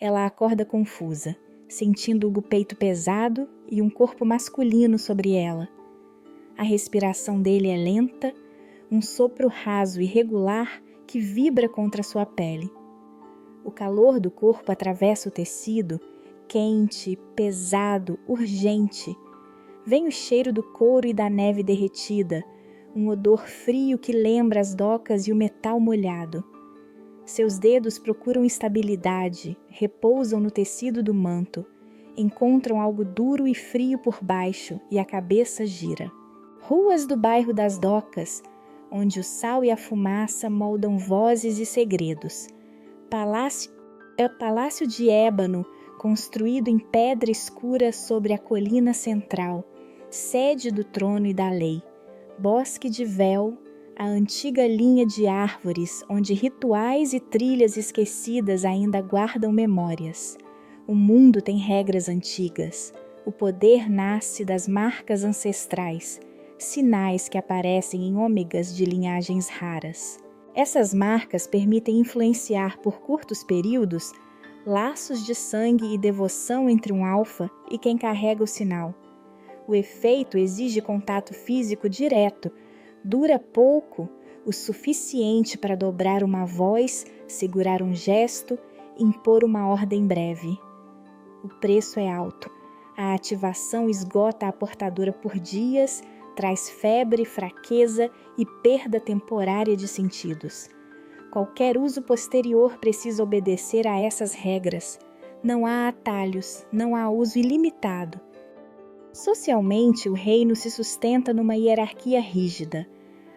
Ela acorda confusa, sentindo o peito pesado e um corpo masculino sobre ela. A respiração dele é lenta, um sopro raso e regular que vibra contra sua pele. O calor do corpo atravessa o tecido, quente, pesado, urgente. Vem o cheiro do couro e da neve derretida, um odor frio que lembra as docas e o metal molhado. Seus dedos procuram estabilidade, repousam no tecido do manto, encontram algo duro e frio por baixo e a cabeça gira. Ruas do bairro das Docas, onde o sal e a fumaça moldam vozes e segredos. Palácio de ébano, construído em pedra escura sobre a colina central, sede do trono e da lei. Bosque de véu, a antiga linha de árvores onde rituais e trilhas esquecidas ainda guardam memórias. O mundo tem regras antigas. O poder nasce das marcas ancestrais, sinais que aparecem em ômegas de linhagens raras. Essas marcas permitem influenciar por curtos períodos laços de sangue e devoção entre um alfa e quem carrega o sinal. O efeito exige contato físico direto, dura pouco, o suficiente para dobrar uma voz, segurar um gesto, impor uma ordem breve. O preço é alto. A ativação esgota a portadora por dias, traz febre, fraqueza e perda temporária de sentidos. Qualquer uso posterior precisa obedecer a essas regras. Não há atalhos, não há uso ilimitado. Socialmente, o reino se sustenta numa hierarquia rígida.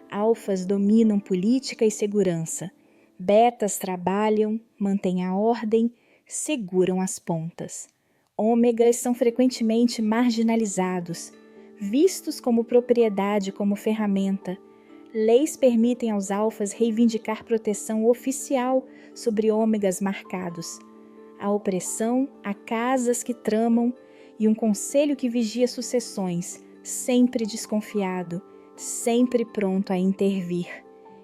Alfas dominam política e segurança. Betas trabalham, mantêm a ordem, seguram as pontas. Ômegas são frequentemente marginalizados, vistos como propriedade, como ferramenta. Leis permitem aos alfas reivindicar proteção oficial sobre ômegas marcados. A opressão, há casas que tramam e um conselho que vigia sucessões, sempre desconfiado, sempre pronto a intervir.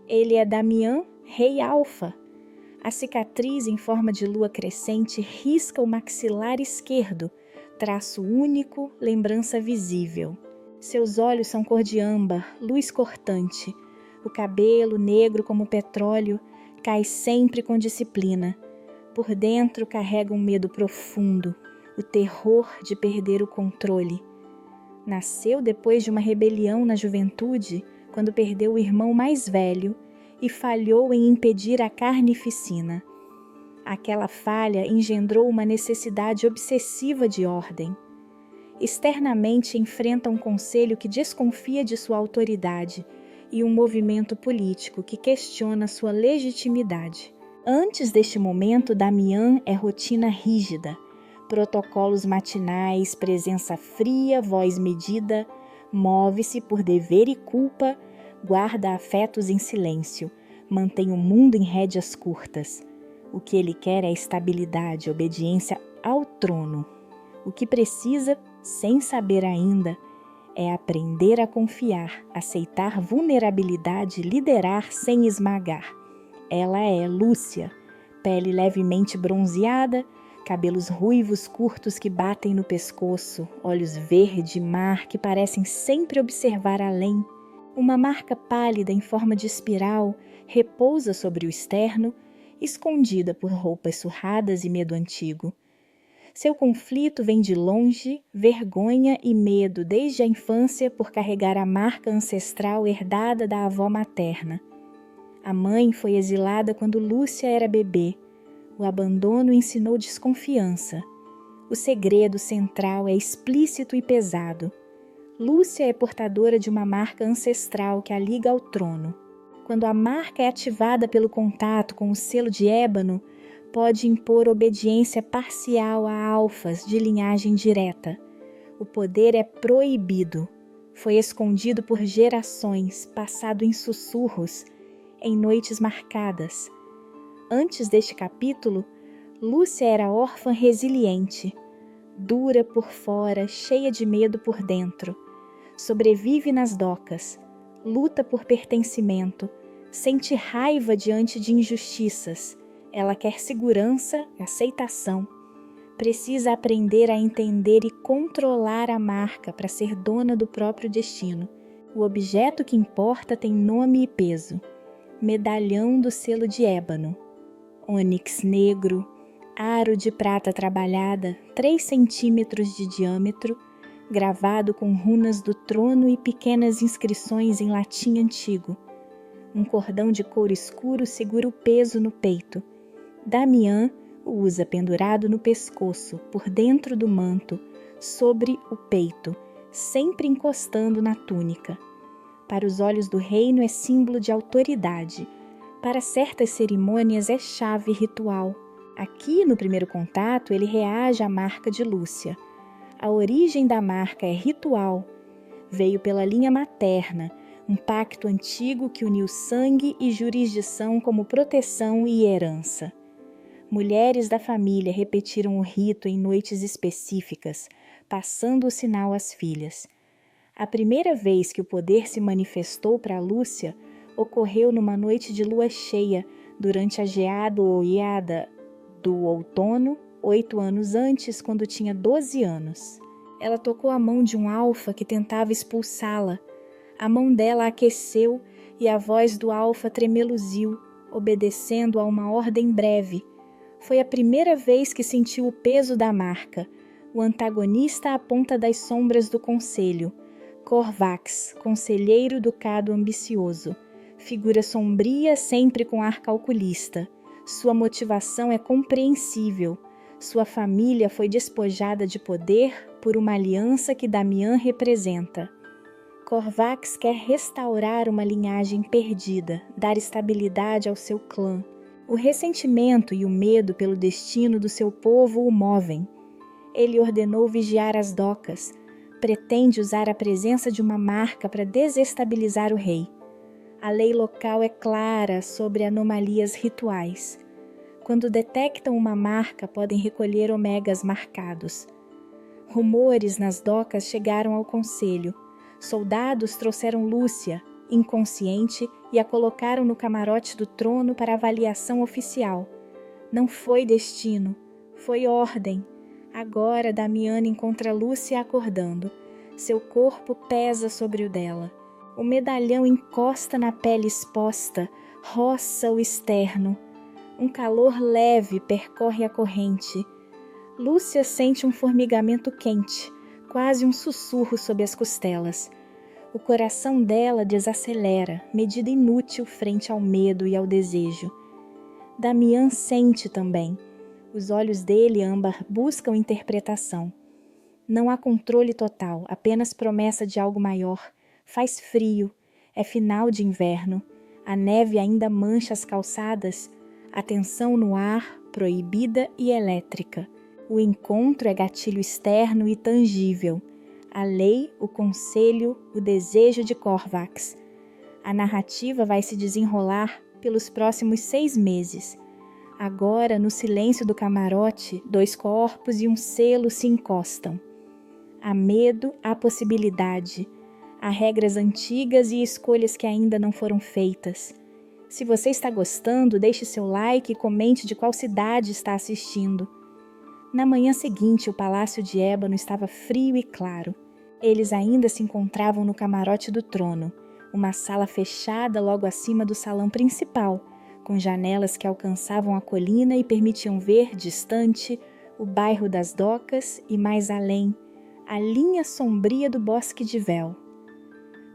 Ele é Damian, rei alfa. A cicatriz em forma de lua crescente risca o maxilar esquerdo, traço único, lembrança visível. Seus olhos são cor de âmbar, luz cortante. O cabelo, negro como petróleo, cai sempre com disciplina. Por dentro carrega um medo profundo, o terror de perder o controle. Nasceu depois de uma rebelião na juventude, quando perdeu o irmão mais velho e falhou em impedir a carnificina. Aquela falha engendrou uma necessidade obsessiva de ordem. Externamente enfrenta um conselho que desconfia de sua autoridade e um movimento político que questiona sua legitimidade. Antes deste momento, Damian é rotina rígida, protocolos matinais, presença fria, voz medida, move-se por dever e culpa, guarda afetos em silêncio, mantém o mundo em rédeas curtas. O que ele quer é estabilidade, obediência ao trono. O que precisa, sem saber ainda, é aprender a confiar, aceitar vulnerabilidade, liderar sem esmagar. Ela é Lúcia, pele levemente bronzeada, cabelos ruivos curtos que batem no pescoço, olhos verde-mar que parecem sempre observar além. Uma marca pálida em forma de espiral repousa sobre o externo, escondida por roupas surradas e medo antigo. Seu conflito vem de longe, vergonha e medo desde a infância por carregar a marca ancestral herdada da avó materna. A mãe foi exilada quando Lúcia era bebê. O abandono ensinou desconfiança. O segredo central é explícito e pesado. Lúcia é portadora de uma marca ancestral que a liga ao trono. Quando a marca é ativada pelo contato com o selo de ébano, pode impor obediência parcial a alfas de linhagem direta. O poder é proibido. Foi escondido por gerações, passado em sussurros, em noites marcadas. Antes deste capítulo, Lúcia era órfã resiliente, dura por fora, cheia de medo por dentro. Sobrevive nas docas, luta por pertencimento, sente raiva diante de injustiças, Ela quer segurança, aceitação. Precisa aprender a entender e controlar a marca para ser dona do próprio destino. O objeto que importa tem nome e peso. Medalhão do selo de ébano. Ônix negro, aro de prata trabalhada, 3 centímetros de diâmetro, gravado com runas do trono e pequenas inscrições em latim antigo. Um cordão de couro escuro segura o peso no peito. Damián o usa pendurado no pescoço, por dentro do manto, sobre o peito, sempre encostando na túnica. Para os olhos do reino é símbolo de autoridade. Para certas cerimônias é chave ritual. Aqui, no primeiro contato, ele reage à marca de Lúcia. A origem da marca é ritual. Veio pela linha materna, um pacto antigo que uniu sangue e jurisdição como proteção e herança. Mulheres da família repetiram o rito em noites específicas, passando o sinal às filhas. A primeira vez que o poder se manifestou para Lúcia ocorreu numa noite de lua cheia, durante a geada ou iada do outono, 8 anos antes, quando tinha 12 anos. Ela tocou a mão de um alfa que tentava expulsá-la. A mão dela aqueceu e a voz do alfa tremeluziu, obedecendo a uma ordem breve. Foi a primeira vez que sentiu o peso da marca, o antagonista à ponta das sombras do conselho. Corvax, conselheiro ducado ambicioso. Figura sombria, sempre com ar calculista. Sua motivação é compreensível. Sua família foi despojada de poder por uma aliança que Damián representa. Corvax quer restaurar uma linhagem perdida, dar estabilidade ao seu clã. O ressentimento e o medo pelo destino do seu povo o movem. Ele ordenou vigiar as docas. Pretende usar a presença de uma marca para desestabilizar o rei. A lei local é clara sobre anomalias rituais. Quando detectam uma marca, podem recolher omegas marcados. Rumores nas docas chegaram ao conselho. Soldados trouxeram Lúcia, inconsciente, e a colocaram no camarote do trono para avaliação oficial. Não foi destino, foi ordem. Agora Damián encontra Lúcia acordando. Seu corpo pesa sobre o dela. O medalhão encosta na pele exposta, roça o externo. Um calor leve percorre a corrente. Lúcia sente um formigamento quente, quase um sussurro sob as costelas. O coração dela desacelera, medida inútil frente ao medo e ao desejo. Damián sente também. Os olhos dele, âmbar, buscam interpretação. Não há controle total, apenas promessa de algo maior. Faz frio, é final de inverno. A neve ainda mancha as calçadas. A tensão no ar, proibida e elétrica. O encontro é gatilho externo e tangível. A lei, o conselho, o desejo de Corvax. A narrativa vai se desenrolar pelos próximos 6 meses. Agora, no silêncio do camarote, 2 corpos e um selo se encostam. Há medo, há possibilidade. Há regras antigas e escolhas que ainda não foram feitas. Se você está gostando, deixe seu like e comente de qual cidade está assistindo. Na manhã seguinte, o Palácio de Ébano estava frio e claro. Eles ainda se encontravam no camarote do trono, uma sala fechada logo acima do salão principal, com janelas que alcançavam a colina e permitiam ver, distante, o bairro das docas e, mais além, a linha sombria do bosque de véu.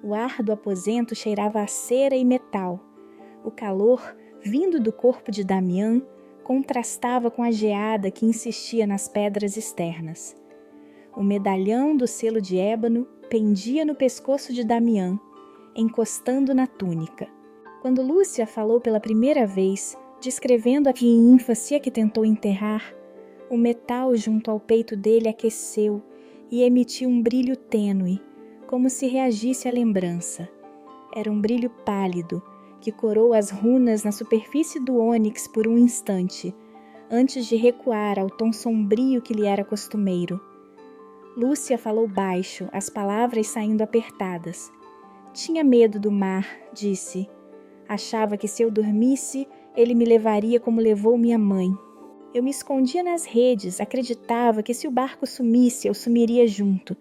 O ar do aposento cheirava a cera e metal. O calor, vindo do corpo de Damián, contrastava com a geada que insistia nas pedras externas. O medalhão do selo de ébano pendia no pescoço de Damián, encostando na túnica. Quando Lúcia falou pela primeira vez, descrevendo a ínfância que tentou enterrar, o metal junto ao peito dele aqueceu e emitiu um brilho tênue, como se reagisse à lembrança. Era um brilho pálido, que corou as runas na superfície do ônix por um instante, antes de recuar ao tom sombrio que lhe era costumeiro. Lúcia falou baixo, as palavras saindo apertadas. Tinha medo do mar, disse. Achava que se eu dormisse, Ele me levaria como levou minha mãe. Eu me escondia nas redes, acreditava que se o barco sumisse, eu sumiria junto.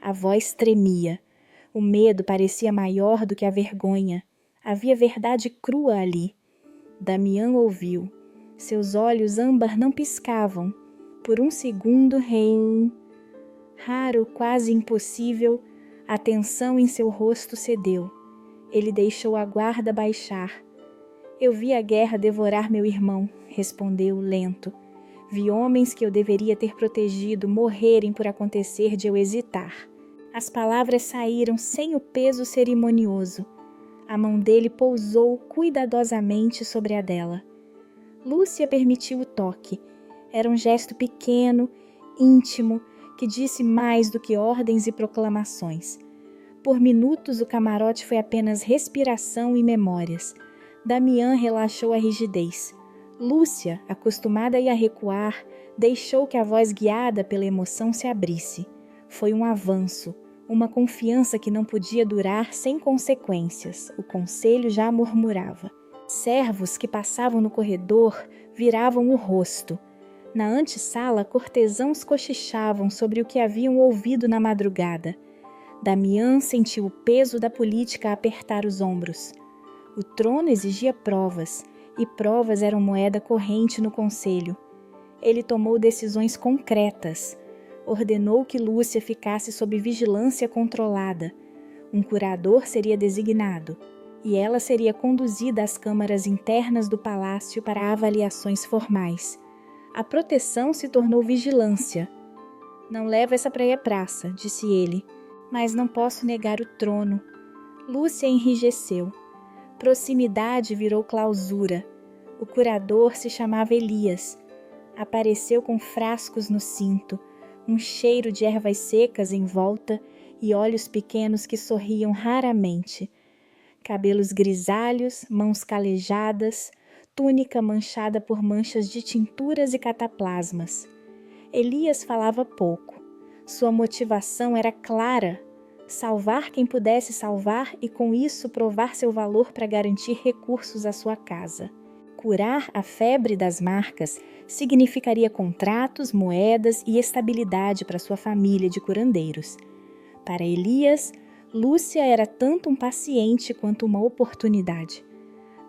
A voz tremia. O medo parecia maior do que a vergonha. Havia verdade crua ali. Damião ouviu. Seus olhos âmbar não piscavam. Por um segundo, raro, quase impossível, a tensão em seu rosto cedeu. Ele deixou a guarda baixar. Eu vi a guerra devorar meu irmão, respondeu lento. Vi homens que eu deveria ter protegido morrerem por acontecer de eu hesitar. As palavras saíram sem o peso cerimonioso. A mão dele pousou cuidadosamente sobre a dela. Lúcia permitiu o toque. Era um gesto pequeno, íntimo, que disse mais do que ordens e proclamações. Por minutos o camarote foi apenas respiração e memórias. Damião relaxou a rigidez. Lúcia, acostumada a ir a recuar, deixou que a voz guiada pela emoção se abrisse. Foi um avanço, uma confiança que não podia durar sem consequências. O conselho já murmurava. Servos que passavam no corredor viravam o rosto. Na antessala, cortesãos cochichavam sobre o que haviam ouvido na madrugada. Damião sentiu o peso da política a apertar os ombros. O trono exigia provas, e provas eram moeda corrente no conselho. Ele tomou decisões concretas. Ordenou que Lúcia ficasse sob vigilância controlada. Um curador seria designado, e ela seria conduzida às câmaras internas do palácio para avaliações formais. A proteção se tornou vigilância. Não leva essa para a praça, disse ele, mas não posso negar o trono. Lúcia enrijeceu. Proximidade virou clausura. O curador se chamava Elias. Apareceu com frascos no cinto, um cheiro de ervas secas em volta e olhos pequenos que sorriam raramente. Cabelos grisalhos, mãos calejadas, túnica manchada por manchas de tinturas e cataplasmas. Elias falava pouco. Sua motivação era clara: salvar quem pudesse salvar e com isso provar seu valor para garantir recursos à sua casa. Curar a febre das marcas significaria contratos, moedas e estabilidade para sua família de curandeiros. Para Elias, Lúcia era tanto um paciente quanto uma oportunidade.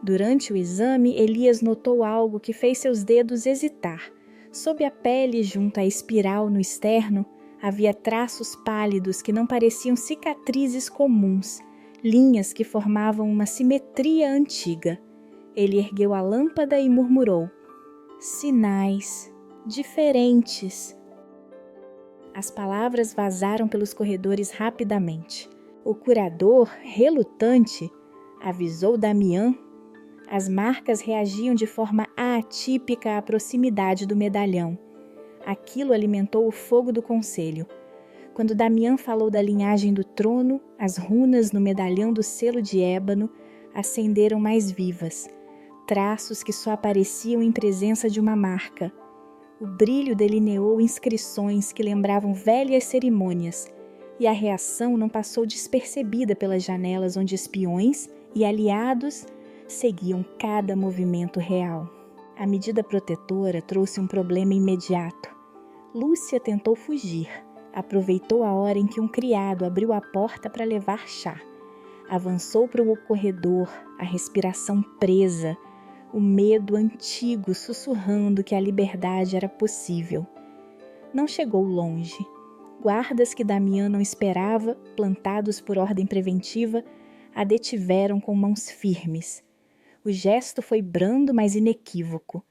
Durante o exame, Elias notou algo que fez seus dedos hesitar. Sob a pele, junto à espiral no externo, havia traços pálidos que não pareciam cicatrizes comuns, linhas que formavam uma simetria antiga. Ele ergueu a lâmpada e murmurou: sinais diferentes. As palavras vazaram pelos corredores rapidamente. O curador, relutante, avisou Damião. As marcas reagiam de forma atípica à proximidade do medalhão. Aquilo alimentou o fogo do conselho. Quando Damião falou da linhagem do trono, as runas no medalhão do selo de ébano acenderam mais vivas. Traços que só apareciam em presença de uma marca. O brilho delineou inscrições que lembravam velhas cerimônias, e a reação não passou despercebida pelas janelas onde espiões e aliados seguiam cada movimento real. A medida protetora trouxe um problema imediato. Lúcia tentou fugir. Aproveitou a hora em que um criado abriu a porta para levar chá. Avançou para o corredor, a respiração presa, o medo antigo sussurrando que a liberdade era possível. Não chegou longe. Guardas que Damião não esperava, plantados por ordem preventiva, a detiveram com mãos firmes. O gesto foi brando, mas inequívoco.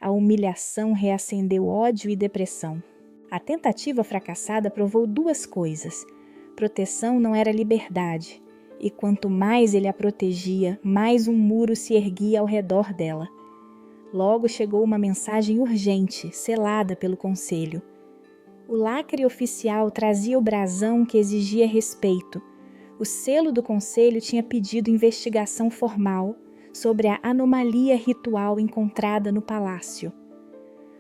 A humilhação reacendeu ódio e depressão. A tentativa fracassada provou duas coisas. Proteção não era liberdade, e quanto mais ele a protegia, mais um muro se erguia ao redor dela. Logo chegou uma mensagem urgente, selada pelo conselho. O lacre oficial trazia o brasão que exigia respeito. O selo do conselho tinha pedido investigação formal sobre a anomalia ritual encontrada no palácio.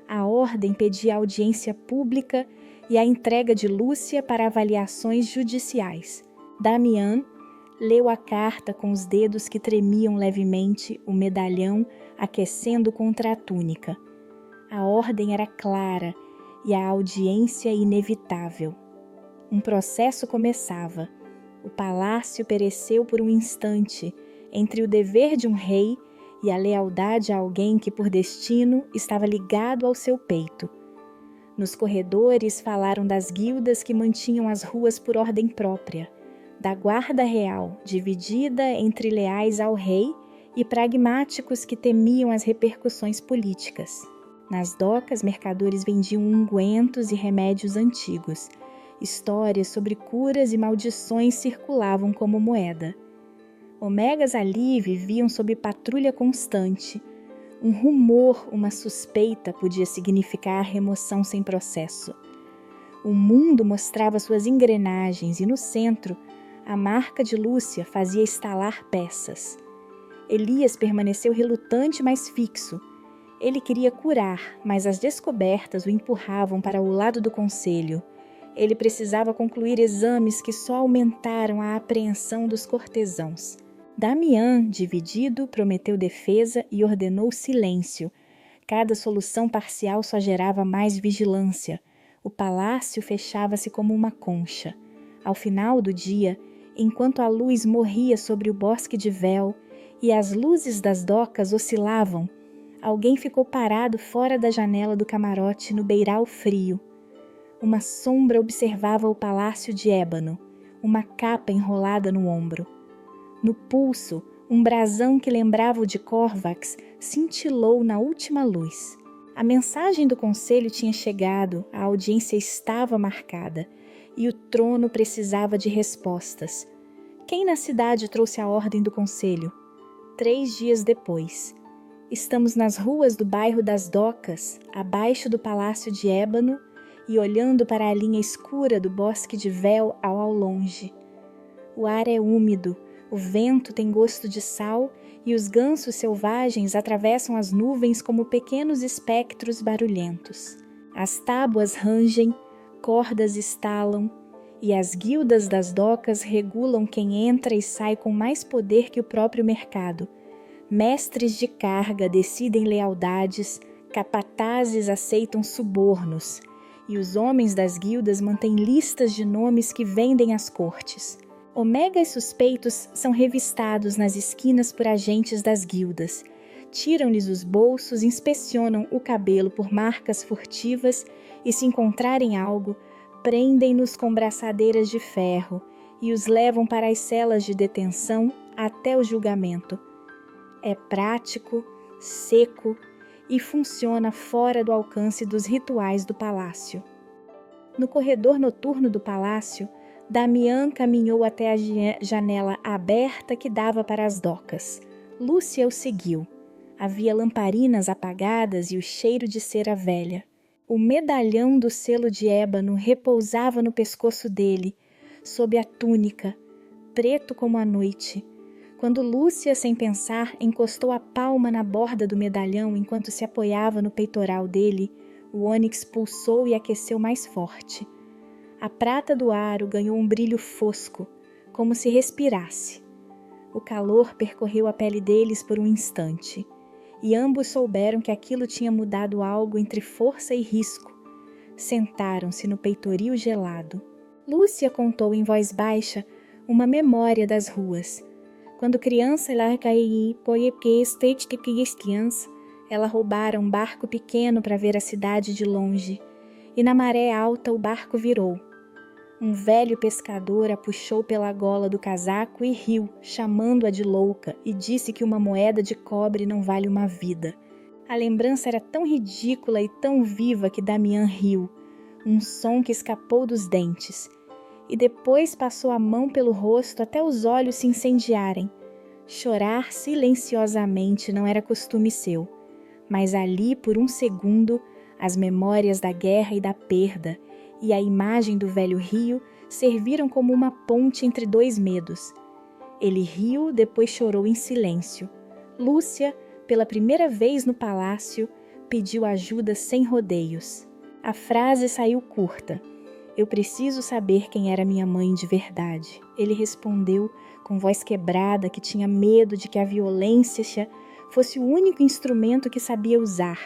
A ordem pedia audiência pública e a entrega de Lúcia para avaliações judiciais. Damião leu a carta com os dedos que tremiam levemente, o medalhão aquecendo contra a túnica. A ordem era clara e a audiência inevitável. Um processo começava. O palácio pereceu por um instante entre o dever de um rei e a lealdade a alguém que por destino estava ligado ao seu peito. Nos corredores falaram das guildas que mantinham as ruas por ordem própria, da guarda real, dividida entre leais ao rei e pragmáticos que temiam as repercussões políticas. Nas docas, mercadores vendiam ungüentos e remédios antigos. Histórias sobre curas e maldições circulavam como moeda. Omegas ali viviam sob patrulha constante. Um rumor, uma suspeita podia significar remoção sem processo. O mundo mostrava suas engrenagens e no centro, a marca de Lúcia fazia estalar peças. Elias permaneceu relutante, mas fixo. Ele queria curar, mas as descobertas o empurravam para o lado do conselho. Ele precisava concluir exames que só aumentaram a apreensão dos cortesãos. Damián, dividido, prometeu defesa e ordenou silêncio. Cada solução parcial só gerava mais vigilância. O palácio fechava-se como uma concha. Ao final do dia, enquanto a luz morria sobre o bosque de véu e as luzes das docas oscilavam, alguém ficou parado fora da janela do camarote no beiral frio. Uma sombra observava o palácio de ébano, uma capa enrolada no ombro. No pulso, um brasão que lembrava o de Corvax cintilou na última luz. A mensagem do conselho tinha chegado, a audiência estava marcada, e o trono precisava de respostas. Quem na cidade trouxe a ordem do conselho? 3 dias depois. Estamos nas ruas do bairro das Docas, abaixo do palácio de ébano, e olhando para a linha escura do bosque de véu ao longe. O ar é úmido, o vento tem gosto de sal e os gansos selvagens atravessam as nuvens como pequenos espectros barulhentos. As tábuas rangem, cordas estalam e as guildas das docas regulam quem entra e sai com mais poder que o próprio mercado. Mestres de carga decidem lealdades, capatazes aceitam subornos e os homens das guildas mantêm listas de nomes que vendem às cortes. Omegas suspeitos são revistados nas esquinas por agentes das guildas. Tiram-lhes os bolsos, inspecionam o cabelo por marcas furtivas e, se encontrarem algo, prendem-nos com braçadeiras de ferro e os levam para as celas de detenção até o julgamento. É prático, seco e funciona fora do alcance dos rituais do palácio. No corredor noturno do palácio, Damián caminhou até a janela aberta que dava para as docas. Lúcia o seguiu. Havia lamparinas apagadas e o cheiro de cera velha. O medalhão do selo de ébano repousava no pescoço dele, sob a túnica, preto como a noite. Quando Lúcia, sem pensar, encostou a palma na borda do medalhão enquanto se apoiava no peitoral dele, o ônix pulsou e aqueceu mais forte. A prata do aro ganhou um brilho fosco, como se respirasse. O calor percorreu a pele deles por um instante, e ambos souberam que aquilo tinha mudado algo entre força e risco. Sentaram-se no peitoril gelado. Lúcia contou em voz baixa uma memória das ruas. Quando criança, ela roubara um barco pequeno para ver a cidade de longe, e na maré alta o barco virou. Um velho pescador a puxou pela gola do casaco e riu, chamando-a de louca, e disse que uma moeda de cobre não vale uma vida. A lembrança era tão ridícula e tão viva que Damián riu, um som que escapou dos dentes, e depois passou a mão pelo rosto até os olhos se incendiarem. Chorar silenciosamente não era costume seu, mas ali, por um segundo, as memórias da guerra e da perda, e a imagem do velho rio serviram como uma ponte entre 2 medos. Ele riu, depois chorou em silêncio. Lúcia, pela primeira vez no palácio, pediu ajuda sem rodeios. A frase saiu curta. Eu preciso saber quem era minha mãe de verdade. Ele respondeu com voz quebrada que tinha medo de que a violência fosse o único instrumento que sabia usar,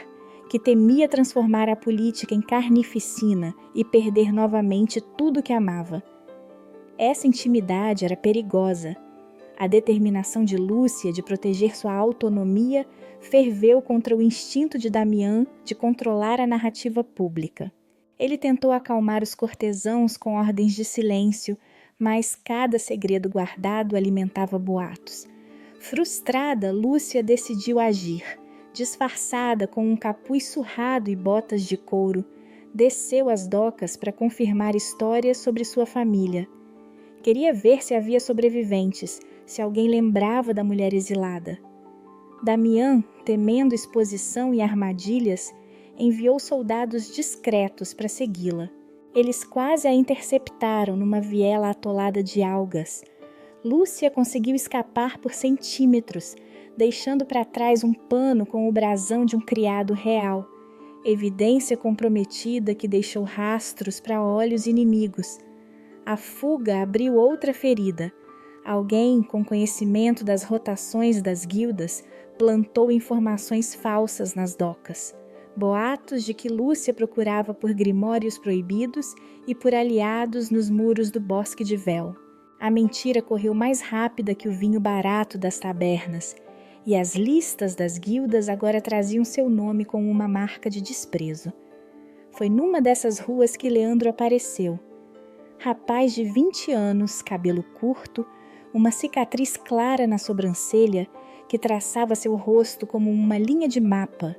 que temia transformar a política em carnificina e perder novamente tudo que amava. Essa intimidade era perigosa. A determinação de Lúcia de proteger sua autonomia ferveu contra o instinto de Damián de controlar a narrativa pública. Ele tentou acalmar os cortesãos com ordens de silêncio, mas cada segredo guardado alimentava boatos. Frustrada, Lúcia decidiu agir. Disfarçada com um capuz surrado e botas de couro, desceu às docas para confirmar histórias sobre sua família. Queria ver se havia sobreviventes, se alguém lembrava da mulher exilada. Damián, temendo exposição e armadilhas, enviou soldados discretos para segui-la. Eles quase a interceptaram numa viela atolada de algas. Lúcia conseguiu escapar por centímetros, deixando para trás um pano com o brasão de um criado real, evidência comprometida que deixou rastros para olhos inimigos. A fuga abriu outra ferida. Alguém com conhecimento das rotações das guildas plantou informações falsas nas docas. Boatos de que Lúcia procurava por grimórios proibidos e por aliados nos muros do Bosque de Véu. A mentira correu mais rápida que o vinho barato das tabernas, e as listas das guildas agora traziam seu nome com uma marca de desprezo. Foi numa dessas ruas que Leandro apareceu. Rapaz de 20 anos, cabelo curto, uma cicatriz clara na sobrancelha que traçava seu rosto como uma linha de mapa.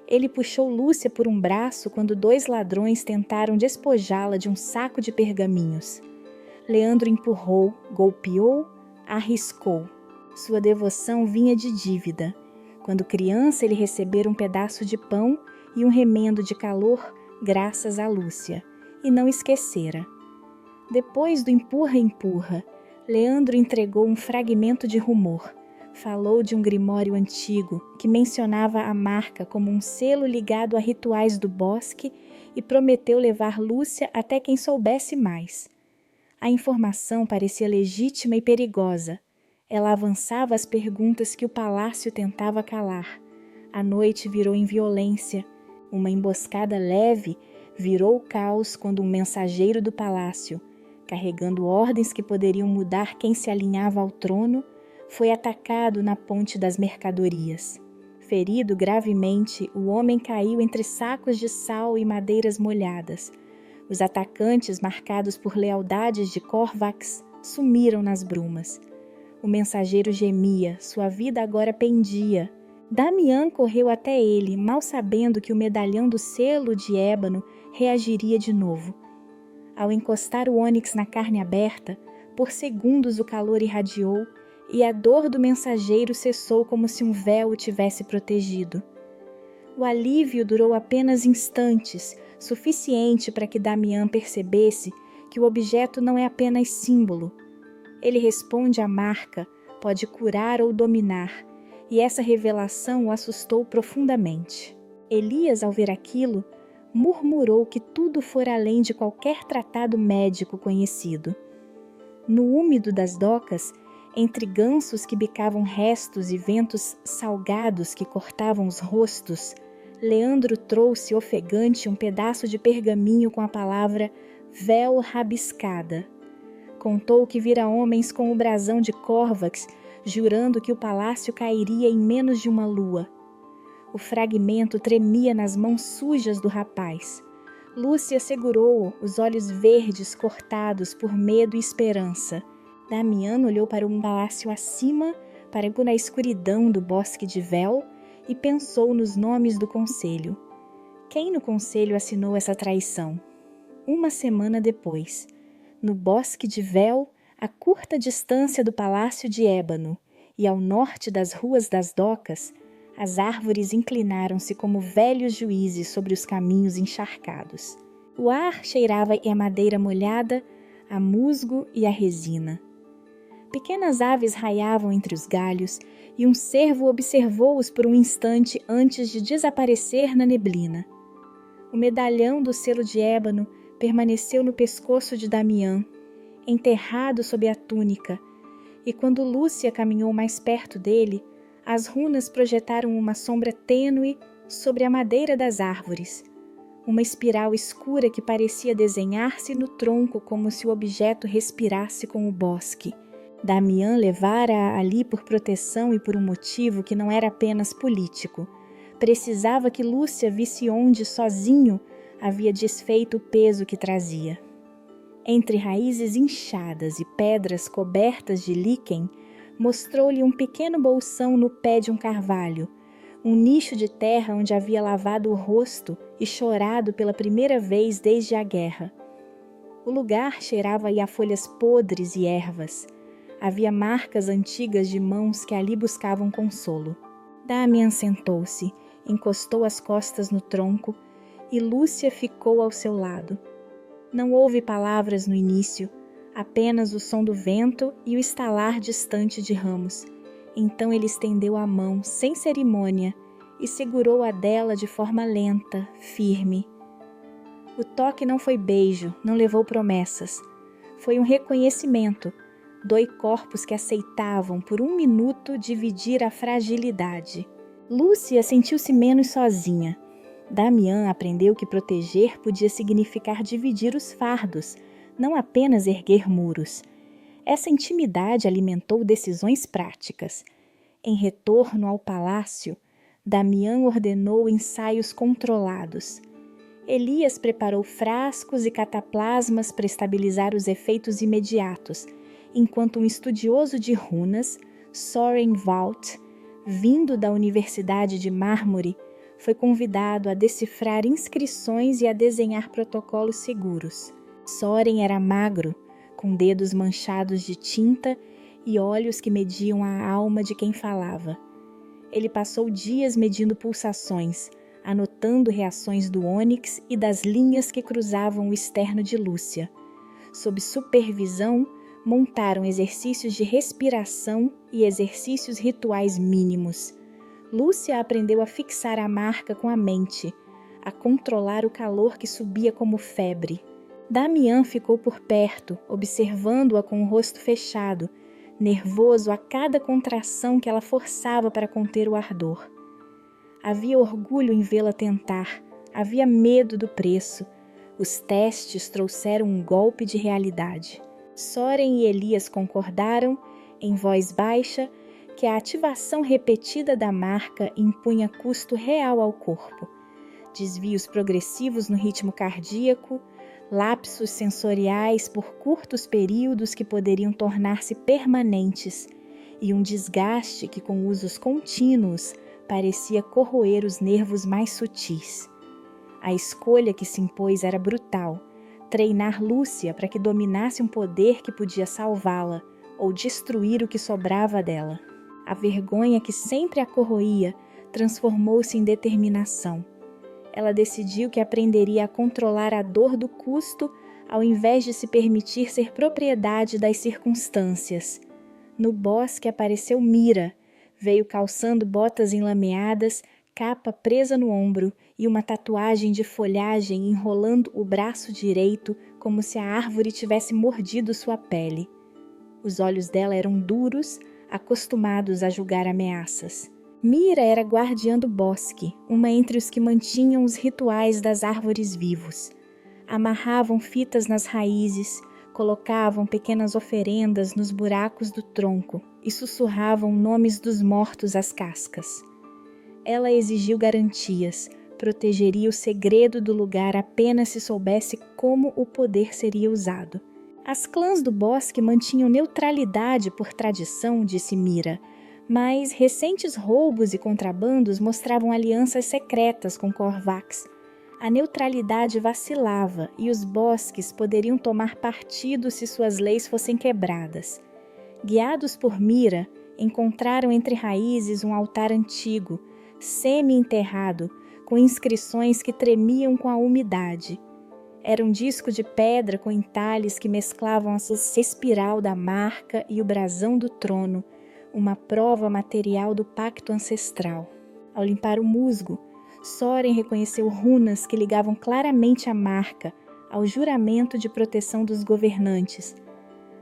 Ele puxou Lúcia por um braço quando 2 ladrões tentaram despojá-la de um saco de pergaminhos. Leandro empurrou, golpeou, arriscou. Sua devoção vinha de dívida. Quando criança, ele recebera um pedaço de pão e um remendo de calor graças a Lúcia, e não esquecera. Depois do empurra-empurra, Leandro entregou um fragmento de rumor. Falou de um grimório antigo que mencionava a marca como um selo ligado a rituais do bosque e prometeu levar Lúcia até quem soubesse mais. A informação parecia legítima e perigosa. Ela avançava as perguntas que o palácio tentava calar. A noite virou em violência. Uma emboscada leve virou caos quando um mensageiro do palácio, carregando ordens que poderiam mudar quem se alinhava ao trono, foi atacado na ponte das mercadorias. Ferido gravemente, o homem caiu entre sacos de sal e madeiras molhadas. Os atacantes, marcados por lealdades de Corvax, sumiram nas brumas. O mensageiro gemia, sua vida agora pendia. Damián correu até ele, mal sabendo que o medalhão do selo de ébano reagiria de novo. Ao encostar o ônix na carne aberta, por segundos o calor irradiou e a dor do mensageiro cessou como se um véu o tivesse protegido. O alívio durou apenas instantes, suficiente para que Damián percebesse que o objeto não é apenas símbolo. Ele responde à marca, pode curar ou dominar, e essa revelação o assustou profundamente. Elias, ao ver aquilo, murmurou que tudo fora além de qualquer tratado médico conhecido. No úmido das docas, entre gansos que bicavam restos e ventos salgados que cortavam os rostos, Leandro trouxe ofegante um pedaço de pergaminho com a palavra véu rabiscada. Contou que vira homens com o brasão de Corvax, jurando que o palácio cairia em menos de uma lua. O fragmento tremia nas mãos sujas do rapaz. Lúcia segurou-o, os olhos verdes cortados por medo e esperança. Damián olhou para um palácio acima, parou na escuridão do Bosque de Véu e pensou nos nomes do conselho. Quem no conselho assinou essa traição? Uma semana depois, no Bosque de Véu, a curta distância do Palácio de Ébano e ao norte das ruas das docas, as árvores inclinaram-se como velhos juízes sobre os caminhos encharcados. O ar cheirava a madeira molhada, a musgo e a resina. Pequenas aves raiavam entre os galhos e um cervo observou-os por um instante antes de desaparecer na neblina. O medalhão do selo de ébano permaneceu no pescoço de Damián, enterrado sob a túnica, e quando Lúcia caminhou mais perto dele, As runas projetaram uma sombra tênue sobre a madeira das árvores, uma espiral escura que parecia desenhar-se no tronco como se o objeto respirasse com o bosque. Damián levara-a ali por proteção e por um motivo que não era apenas político. Precisava que Lúcia visse onde, sozinho, havia desfeito o peso que trazia. Entre raízes inchadas e pedras cobertas de líquen, mostrou-lhe um pequeno bolsão no pé de um carvalho, um nicho de terra onde havia lavado o rosto e chorado pela primeira vez desde a guerra. O lugar cheirava-lhe a folhas podres e ervas. Havia marcas antigas de mãos que ali buscavam consolo. Damián sentou-se, encostou as costas no tronco e Lúcia ficou ao seu lado. Não houve palavras no início, apenas o som do vento e o estalar distante de ramos. Então ele estendeu a mão, sem cerimônia, e segurou a dela de forma lenta, firme. O toque não foi beijo, não levou promessas. Foi um reconhecimento, dois corpos que aceitavam por um minuto dividir a fragilidade. Lúcia sentiu-se menos sozinha. Damián aprendeu que proteger podia significar dividir os fardos, não apenas erguer muros. Essa intimidade alimentou decisões práticas. Em retorno ao palácio, Damián ordenou ensaios controlados. Elias preparou frascos e cataplasmas para estabilizar os efeitos imediatos, enquanto um estudioso de runas, Soren Vaught, vindo da Universidade de Mármore, foi convidado a decifrar inscrições e a desenhar protocolos seguros. Soren era magro, com dedos manchados de tinta e olhos que mediam a alma de quem falava. Ele passou dias medindo pulsações, anotando reações do ônix e das linhas que cruzavam o externo de Lúcia. Sob supervisão, montaram exercícios de respiração e exercícios rituais mínimos. Lúcia aprendeu a fixar a marca com a mente, a controlar o calor que subia como febre. Damián ficou por perto, observando-a com o rosto fechado, nervoso a cada contração que ela forçava para conter o ardor. Havia orgulho em vê-la tentar, havia medo do preço. Os testes trouxeram um golpe de realidade. Soren e Elias concordaram, em voz baixa, que a ativação repetida da marca impunha custo real ao corpo. Desvios progressivos no ritmo cardíaco, lapsos sensoriais por curtos períodos que poderiam tornar-se permanentes, e um desgaste que, com usos contínuos, parecia corroer os nervos mais sutis. A escolha que se impôs era brutal: treinar Lúcia para que dominasse um poder que podia salvá-la ou destruir o que sobrava dela. A vergonha que sempre a corroía transformou-se em determinação. Ela decidiu que aprenderia a controlar a dor do custo ao invés de se permitir ser propriedade das circunstâncias. No bosque apareceu Mira, veio calçando botas enlameadas, capa presa no ombro e uma tatuagem de folhagem enrolando o braço direito como se a árvore tivesse mordido sua pele. Os olhos dela eram duros, acostumados a julgar ameaças. Mira era guardiã do bosque, uma entre os que mantinham os rituais das árvores vivos. Amarravam fitas nas raízes, colocavam pequenas oferendas nos buracos do tronco e sussurravam nomes dos mortos às cascas. Ela exigiu garantias, protegeria o segredo do lugar apenas se soubesse como o poder seria usado. As clãs do bosque mantinham neutralidade por tradição, disse Mira, mas recentes roubos e contrabandos mostravam alianças secretas com Corvax. A neutralidade vacilava e os bosques poderiam tomar partido se suas leis fossem quebradas. Guiados por Mira, encontraram entre raízes um altar antigo, semi-enterrado, com inscrições que tremiam com a umidade. Era um disco de pedra com entalhes que mesclavam a espiral da marca e o brasão do trono, uma prova material do pacto ancestral. Ao limpar o musgo, Soren reconheceu runas que ligavam claramente a marca ao juramento de proteção dos governantes.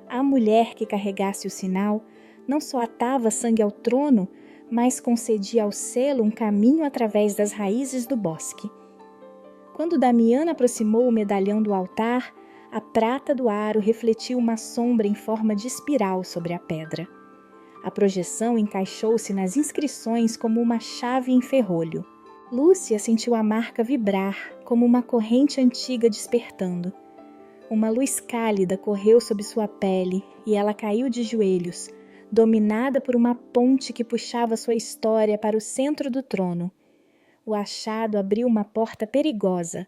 A mulher que carregasse o sinal não só atava sangue ao trono, mas concedia ao selo um caminho através das raízes do bosque. Quando Damián aproximou o medalhão do altar, a prata do aro refletiu uma sombra em forma de espiral sobre a pedra. A projeção encaixou-se nas inscrições como uma chave em ferrolho. Lúcia sentiu a marca vibrar, como uma corrente antiga despertando. Uma luz cálida correu sob sua pele e ela caiu de joelhos, dominada por uma ponte que puxava sua história para o centro do trono. O achado abriu uma porta perigosa.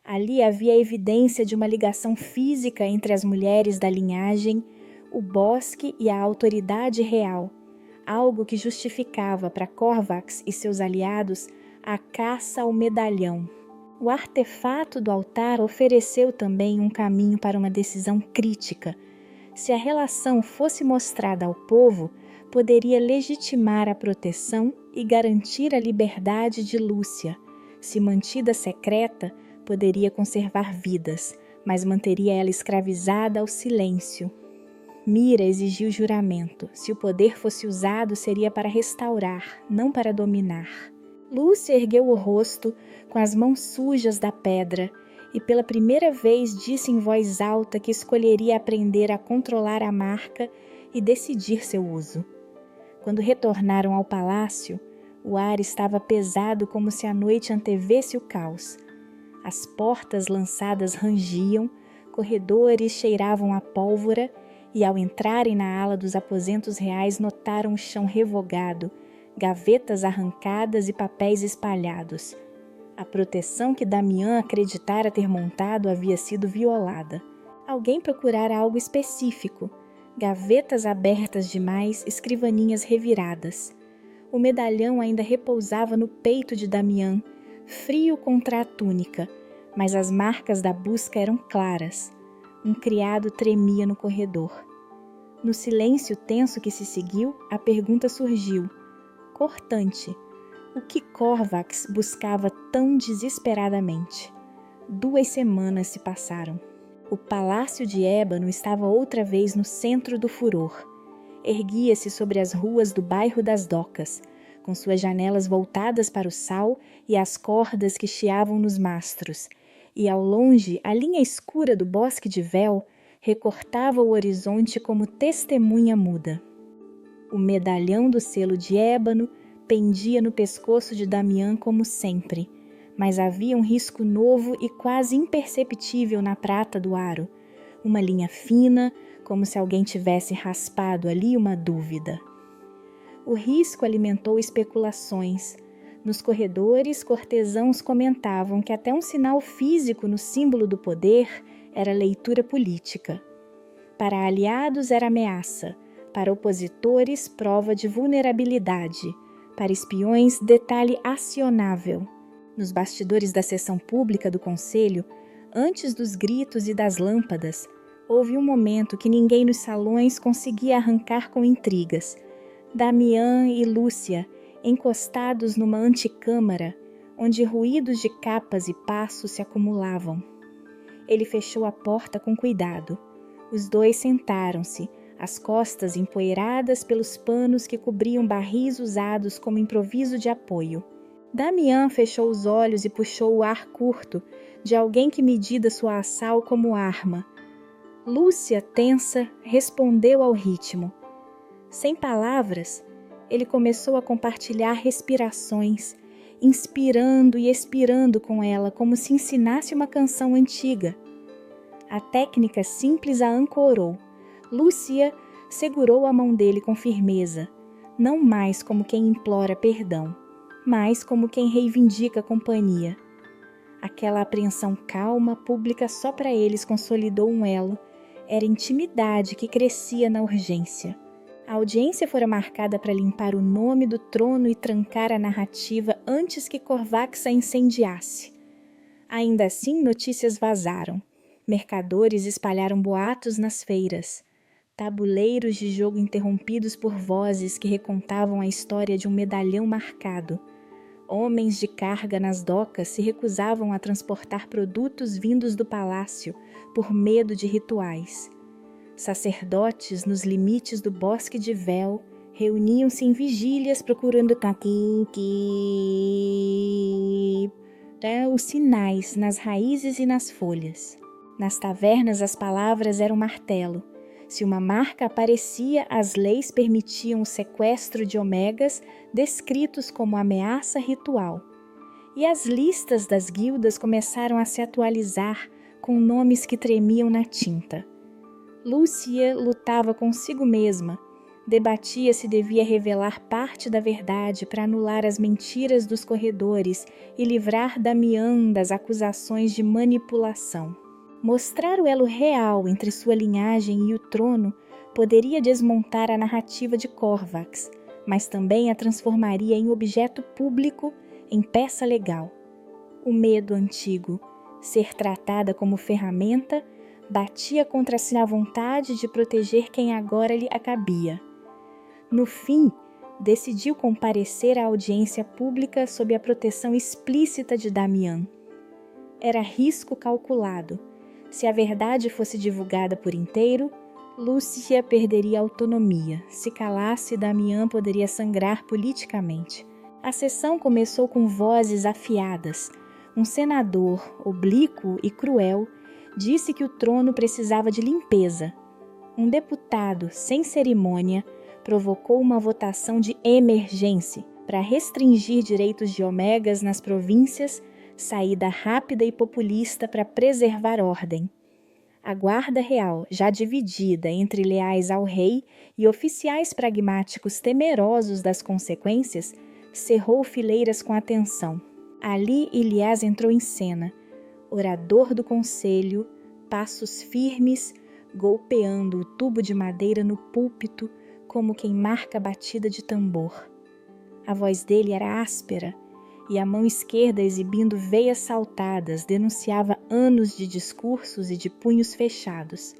Ali havia evidência de uma ligação física entre as mulheres da linhagem, o bosque e a autoridade real, algo que justificava para Corvax e seus aliados a caça ao medalhão. O artefato do altar ofereceu também um caminho para uma decisão crítica. Se a relação fosse mostrada ao povo, poderia legitimar a proteção e garantir a liberdade de Lúcia. Se mantida secreta, poderia conservar vidas, mas manteria ela escravizada ao silêncio. Mira exigiu juramento. Se o poder fosse usado, seria para restaurar, não para dominar. Lúcia ergueu o rosto com as mãos sujas da pedra e pela primeira vez disse em voz alta que escolheria aprender a controlar a marca e decidir seu uso. Quando retornaram ao palácio, o ar estava pesado como se a noite antevesse o caos. As portas lançadas rangiam, corredores cheiravam a pólvora e ao entrarem na ala dos aposentos reais notaram o chão revogado, gavetas arrancadas e papéis espalhados. A proteção que Damián acreditara ter montado havia sido violada. Alguém procurara algo específico. Gavetas abertas demais, escrivaninhas reviradas. O medalhão ainda repousava no peito de Damián, frio contra a túnica, mas as marcas da busca eram claras. Um criado tremia no corredor. No silêncio tenso que se seguiu, a pergunta surgiu, cortante. O que Corvax buscava tão desesperadamente? 2 semanas se passaram. O palácio de ébano estava outra vez no centro do furor. Erguia-se sobre as ruas do bairro das Docas, com suas janelas voltadas para o sal e as cordas que chiavam nos mastros, e ao longe a linha escura do bosque de véu recortava o horizonte como testemunha muda. O medalhão do selo de ébano pendia no pescoço de Damián como sempre, mas havia um risco novo e quase imperceptível na prata do aro, uma linha fina, como se alguém tivesse raspado ali uma dúvida. O risco alimentou especulações. Nos corredores, cortesãos comentavam que até um sinal físico no símbolo do poder era leitura política. Para aliados era ameaça, para opositores prova de vulnerabilidade, para espiões detalhe acionável. Nos bastidores da sessão pública do conselho, antes dos gritos e das lâmpadas, houve um momento que ninguém nos salões conseguia arrancar com intrigas. Damián e Lúcia, encostados numa antecâmara, onde ruídos de capas e passos se acumulavam. Ele fechou a porta com cuidado. Os dois sentaram-se, as costas empoeiradas pelos panos que cobriam barris usados como improviso de apoio. Damián fechou os olhos e puxou o ar curto de alguém que medida sua assal como arma. Lúcia, tensa, respondeu ao ritmo. Sem palavras, ele começou a compartilhar respirações, inspirando e expirando com ela como se ensinasse uma canção antiga. A técnica simples a ancorou. Lúcia segurou a mão dele com firmeza, não mais como quem implora perdão, mas como quem reivindica companhia. Aquela apreensão calma, pública só para eles, consolidou um elo. Era intimidade que crescia na urgência. A audiência fora marcada para limpar o nome do trono e trancar a narrativa antes que Corvax a incendiasse. Ainda assim, notícias vazaram. Mercadores espalharam boatos nas feiras. Tabuleiros de jogo interrompidos por vozes que recontavam a história de um medalhão marcado. Homens de carga nas docas se recusavam a transportar produtos vindos do palácio por medo de rituais. Sacerdotes nos limites do bosque de véu Reuniam-se em vigílias procurando os sinais nas raízes e nas folhas. Nas tavernas as palavras eram martelo. Se uma marca aparecia, as leis permitiam o sequestro de omegas descritos como ameaça ritual. E as listas das guildas começaram a se atualizar com nomes que tremiam na tinta. Lúcia lutava consigo mesma, debatia se devia revelar parte da verdade para anular as mentiras dos corredores e livrar Damián das acusações de manipulação. Mostrar o elo real entre sua linhagem e o trono poderia desmontar a narrativa de Corvax, mas também a transformaria em objeto público, em peça legal. O medo antigo, ser tratada como ferramenta, batia contra si a vontade de proteger quem agora lhe cabia. No fim, decidiu comparecer à audiência pública sob a proteção explícita de Damián. Era risco calculado. Se a verdade fosse divulgada por inteiro, Lúcia perderia autonomia. Se calasse, Damián poderia sangrar politicamente. A sessão começou com vozes afiadas. Um senador, oblíquo e cruel, disse que o trono precisava de limpeza. Um deputado, sem cerimônia, provocou uma votação de emergência para restringir direitos de omegas nas províncias, saída rápida e populista para preservar ordem. A guarda real, já dividida entre leais ao rei e oficiais pragmáticos temerosos das consequências, cerrou fileiras com atenção. Ali Ilias entrou em cena, orador do conselho, passos firmes, golpeando o tubo de madeira no púlpito como quem marca a batida de tambor. A voz dele era áspera e a mão esquerda, exibindo veias saltadas, denunciava anos de discursos e de punhos fechados.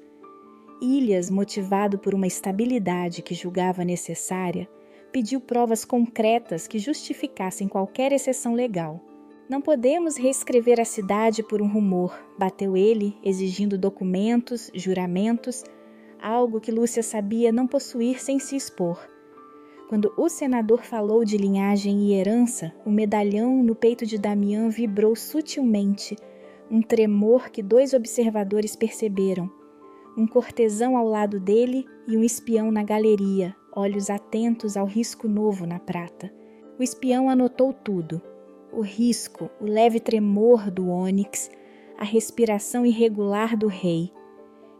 Ilias, motivado por uma estabilidade que julgava necessária, pediu provas concretas que justificassem qualquer exceção legal. Não podemos reescrever a cidade por um rumor, bateu ele, exigindo documentos, juramentos, algo que Lúcia sabia não possuir sem se expor. Quando o senador falou de linhagem e herança, o medalhão no peito de Damián vibrou sutilmente, um tremor que 2 observadores perceberam. Um cortesão ao lado dele e um espião na galeria, olhos atentos ao risco novo na prata. O espião anotou tudo. O risco, o leve tremor do ônix, a respiração irregular do rei.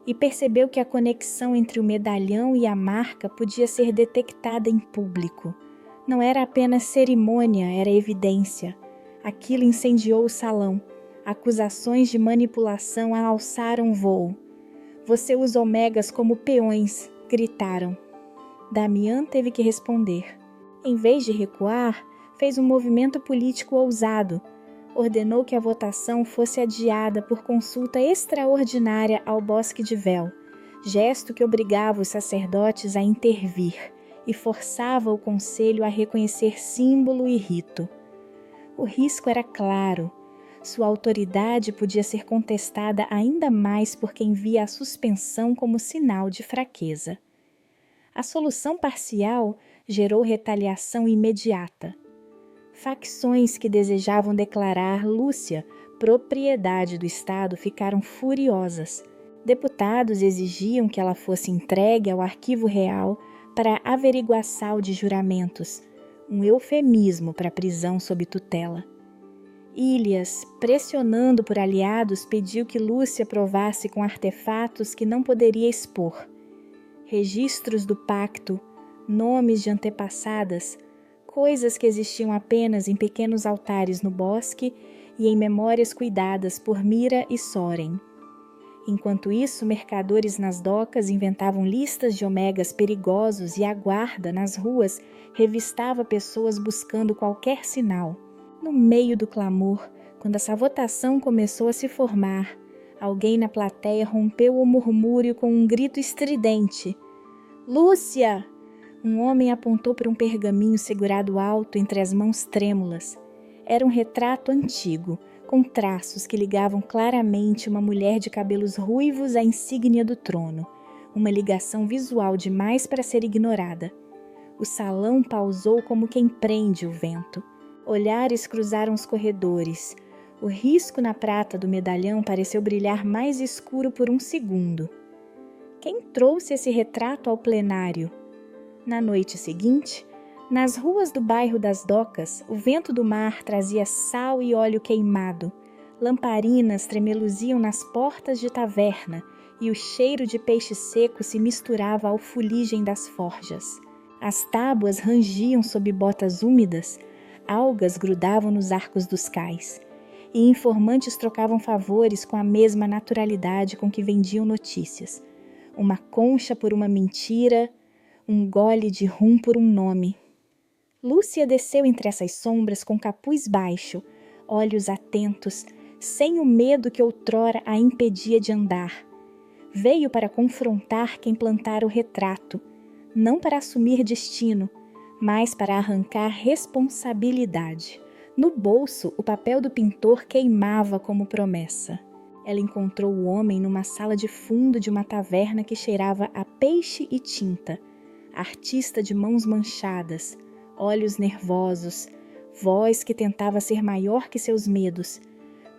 E percebeu que a conexão entre o medalhão e a marca podia ser detectada em público. Não era apenas cerimônia, era evidência. Aquilo incendiou o salão. Acusações de manipulação alçaram voo. Você usa omegas como peões, gritaram. Damián teve que responder. Em vez de recuar, fez um movimento político ousado. Ordenou que a votação fosse adiada por consulta extraordinária ao Bosque de Vel, gesto que obrigava os sacerdotes a intervir e forçava o conselho a reconhecer símbolo e rito. O risco era claro. Sua autoridade podia ser contestada ainda mais por quem via a suspensão como sinal de fraqueza. A solução parcial gerou retaliação imediata. Facções que desejavam declarar Lúcia propriedade do Estado ficaram furiosas. Deputados exigiam que ela fosse entregue ao Arquivo Real para averiguação de juramentos, um eufemismo para prisão sob tutela. Ilias, pressionando por aliados, pediu que Lúcia provasse com artefatos que não poderia expor. Registros do pacto, nomes de antepassadas, coisas que existiam apenas em pequenos altares no bosque e em memórias cuidadas por Mira e Soren. Enquanto isso, mercadores nas docas inventavam listas de omegas perigosos e a guarda, nas ruas, revistava pessoas buscando qualquer sinal. No meio do clamor, quando essa votação começou a se formar, alguém na plateia rompeu o murmúrio com um grito estridente. Lúcia! Um homem apontou para um pergaminho segurado alto entre as mãos trêmulas. Era um retrato antigo, com traços que ligavam claramente uma mulher de cabelos ruivos à insígnia do trono, uma ligação visual demais para ser ignorada. O salão pausou como quem prende o vento. Olhares cruzaram os corredores. O risco na prata do medalhão pareceu brilhar mais escuro por um segundo. Quem trouxe esse retrato ao plenário? Na noite seguinte, nas ruas do bairro das Docas, o vento do mar trazia sal e óleo queimado. Lamparinas tremeluziam nas portas de taverna e o cheiro de peixe seco se misturava ao fuligem das forjas. As tábuas rangiam sob botas úmidas, algas grudavam nos arcos dos cais, e informantes trocavam favores com a mesma naturalidade com que vendiam notícias. Uma concha por uma mentira, um gole de rum por um nome. Lúcia desceu entre essas sombras com capuz baixo, olhos atentos, sem o medo que outrora a impedia de andar. Veio para confrontar quem plantara o retrato, não para assumir destino, mas para arrancar responsabilidade. No bolso, o papel do pintor queimava como promessa. Ela encontrou o homem numa sala de fundo de uma taverna que cheirava a peixe e tinta. Artista de mãos manchadas, olhos nervosos, voz que tentava ser maior que seus medos.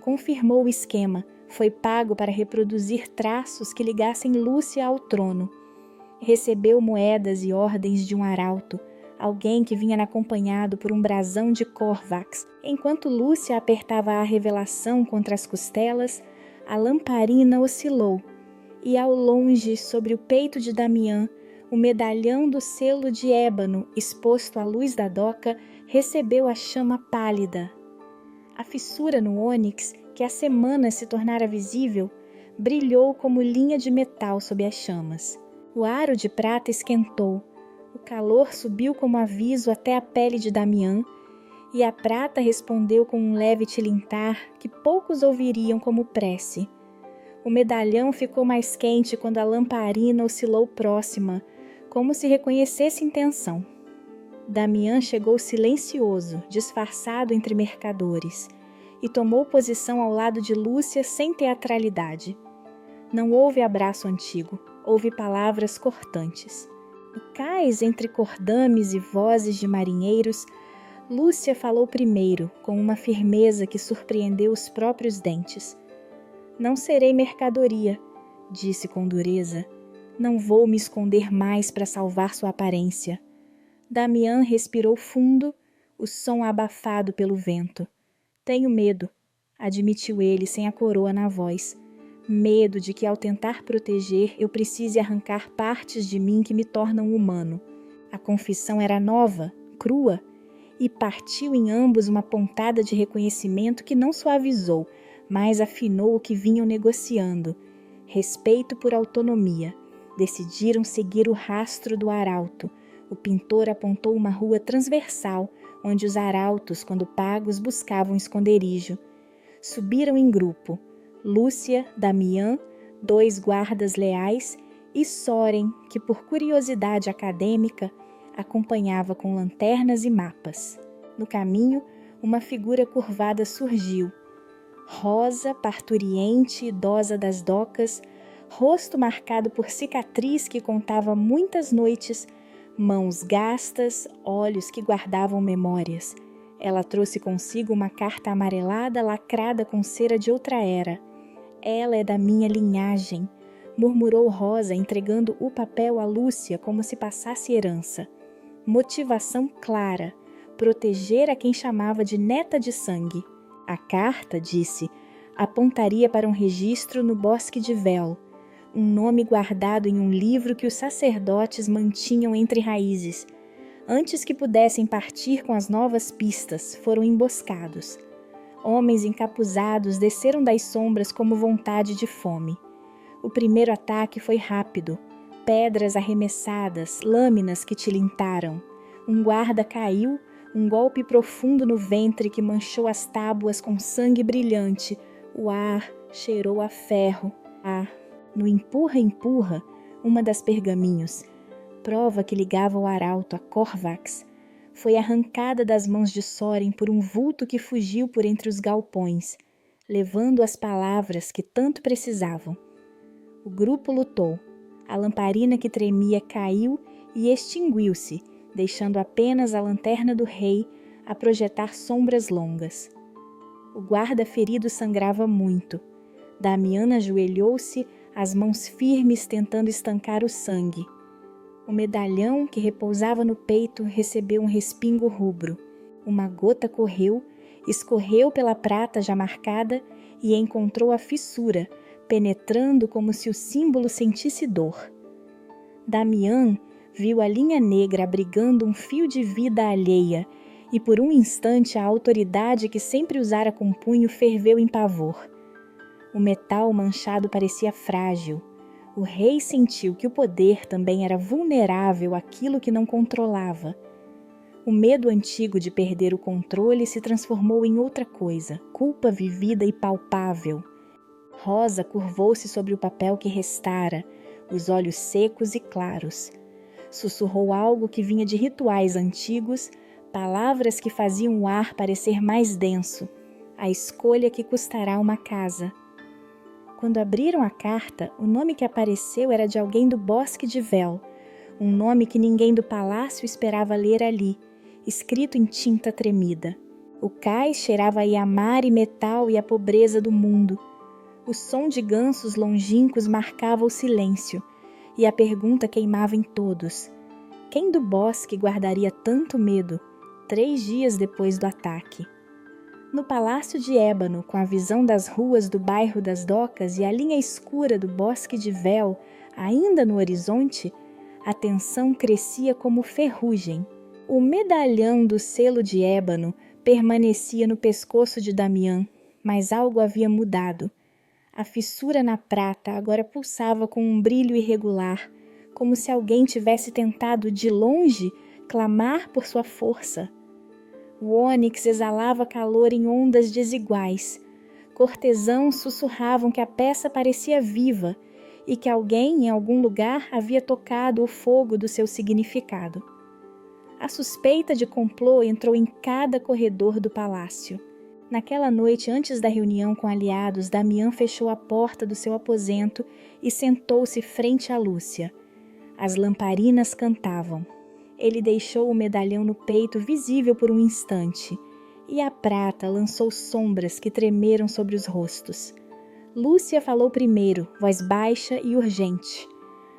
Confirmou o esquema, foi pago para reproduzir traços que ligassem Lúcia ao trono. Recebeu moedas e ordens de um arauto, alguém que vinha acompanhado por um brasão de Corvax. Enquanto Lúcia apertava a revelação contra as costelas, a lamparina oscilou, e ao longe, sobre o peito de Damián, o medalhão do selo de ébano, exposto à luz da doca, recebeu a chama pálida. A fissura no ônix, que há semanas se tornara visível, brilhou como linha de metal sob as chamas. O aro de prata esquentou, o calor subiu como aviso até a pele de Damián, e a prata respondeu com um leve tilintar que poucos ouviriam como prece. O medalhão ficou mais quente quando a lamparina oscilou próxima, como se reconhecesse intenção. Damián chegou silencioso, disfarçado entre mercadores, e tomou posição ao lado de Lúcia sem teatralidade. Não houve abraço antigo, houve palavras cortantes. No cais entre cordames e vozes de marinheiros, Lúcia falou primeiro, com uma firmeza que surpreendeu os próprios dentes. Não serei mercadoria, disse com dureza. Não vou me esconder mais para salvar sua aparência. Damián respirou fundo, o som abafado pelo vento. Tenho medo, admitiu ele sem a coroa na voz. Medo de que ao tentar proteger eu precise arrancar partes de mim que me tornam humano. A confissão era nova, crua, e partiu em ambos uma pontada de reconhecimento que não suavizou, mas afinou o que vinham negociando. Respeito por autonomia. Decidiram seguir o rastro do arauto. O pintor apontou uma rua transversal, onde os arautos, quando pagos, buscavam esconderijo. Subiram em grupo. Lúcia, Damián, 2 guardas leais e Soren, que por curiosidade acadêmica acompanhava com lanternas e mapas. No caminho, uma figura curvada surgiu. Rosa, parturiente, idosa das docas, rosto marcado por cicatriz que contava muitas noites, mãos gastas, olhos que guardavam memórias. Ela trouxe consigo uma carta amarelada lacrada com cera de outra era. Ela é da minha linhagem, murmurou Rosa, entregando o papel a Lúcia como se passasse herança. Motivação clara, proteger a quem chamava de neta de sangue. A carta, disse, apontaria para um registro no Bosque de Vel, um nome guardado em um livro que os sacerdotes mantinham entre raízes. Antes que pudessem partir com as novas pistas, foram emboscados. Homens encapuzados desceram das sombras como vontade de fome. O primeiro ataque foi rápido. Pedras arremessadas, lâminas que tilintaram. Um guarda caiu, um golpe profundo no ventre que manchou as tábuas com sangue brilhante. O ar cheirou a ferro. No empurra-empurra, uma das pergaminhos, prova que ligava o arauto a Corvax, foi arrancada das mãos de Soren por um vulto que fugiu por entre os galpões, levando as palavras que tanto precisavam. O grupo lutou. A lamparina que tremia caiu e extinguiu-se, deixando apenas a lanterna do rei a projetar sombras longas. O guarda ferido sangrava muito. Damian ajoelhou-se, as mãos firmes tentando estancar o sangue. O medalhão que repousava no peito recebeu um respingo rubro. Uma gota correu, escorreu pela prata já marcada e encontrou a fissura, penetrando como se o símbolo sentisse dor. Damian viu a linha negra abrigando um fio de vida alheia e por um instante a autoridade que sempre usara com punho ferveu em pavor. O metal manchado parecia frágil. O rei sentiu que o poder também era vulnerável àquilo que não controlava. O medo antigo de perder o controle se transformou em outra coisa, culpa vivida e palpável. Rosa curvou-se sobre o papel que restara, os olhos secos e claros. Sussurrou algo que vinha de rituais antigos, palavras que faziam o ar parecer mais denso. A escolha que custará uma casa. Quando abriram a carta, o nome que apareceu era de alguém do Bosque de Vel, um nome que ninguém do palácio esperava ler ali, escrito em tinta tremida. O cais cheirava a Iamar e metal e a pobreza do mundo. O som de gansos longínquos marcava o silêncio, e a pergunta queimava em todos. Quem do bosque guardaria tanto medo, 3 dias depois do ataque? No palácio de ébano, com a visão das ruas do bairro das Docas e a linha escura do Bosque de Vel ainda no horizonte, a tensão crescia como ferrugem. O medalhão do selo de ébano permanecia no pescoço de Damian, mas algo havia mudado. A fissura na prata agora pulsava com um brilho irregular, como se alguém tivesse tentado de longe clamar por sua força. O ônix exalava calor em ondas desiguais. Cortesãos sussurravam que a peça parecia viva e que alguém em algum lugar havia tocado o fogo do seu significado. A suspeita de complô entrou em cada corredor do palácio. Naquela noite, antes da reunião com aliados, Damian fechou a porta do seu aposento e sentou-se frente a Lúcia. As lamparinas cantavam. Ele deixou o medalhão no peito visível por um instante, e a prata lançou sombras que tremeram sobre os rostos. Lúcia falou primeiro, voz baixa e urgente.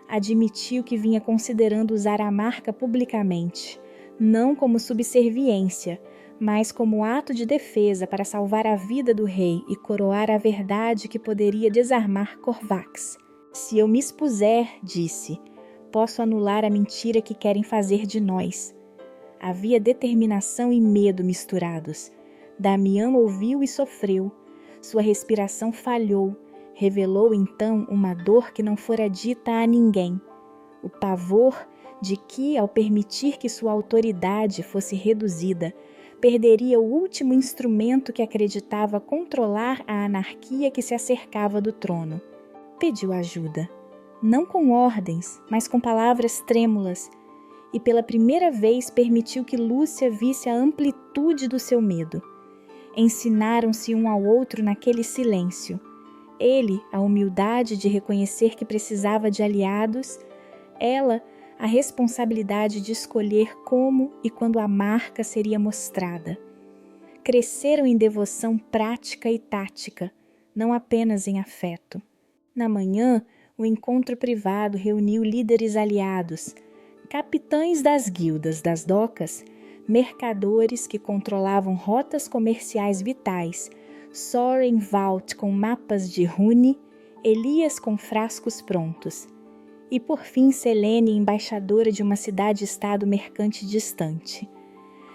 Admitiu que vinha considerando usar a marca publicamente, não como subserviência, mas como ato de defesa para salvar a vida do rei e coroar a verdade que poderia desarmar Corvax. Se eu me expuser, disse, posso anular a mentira que querem fazer de nós. Havia determinação e medo misturados. Damian ouviu e sofreu. Sua respiração falhou. Revelou então uma dor que não fora dita a ninguém. O pavor de que, ao permitir que sua autoridade fosse reduzida, perderia o último instrumento que acreditava controlar a anarquia que se acercava do trono. Pediu ajuda. Não com ordens, mas com palavras trêmulas, e pela primeira vez permitiu que Lúcia visse a amplitude do seu medo. Ensinaram-se um ao outro naquele silêncio. Ele, a humildade de reconhecer que precisava de aliados, ela, a responsabilidade de escolher como e quando a marca seria mostrada. Cresceram em devoção prática e tática, não apenas em afeto. Na manhã, o encontro privado reuniu líderes aliados, capitães das guildas das docas, mercadores que controlavam rotas comerciais vitais, Soren Valt com mapas de rune, Elias com frascos prontos, e por fim Selene, embaixadora de uma cidade-estado mercante distante.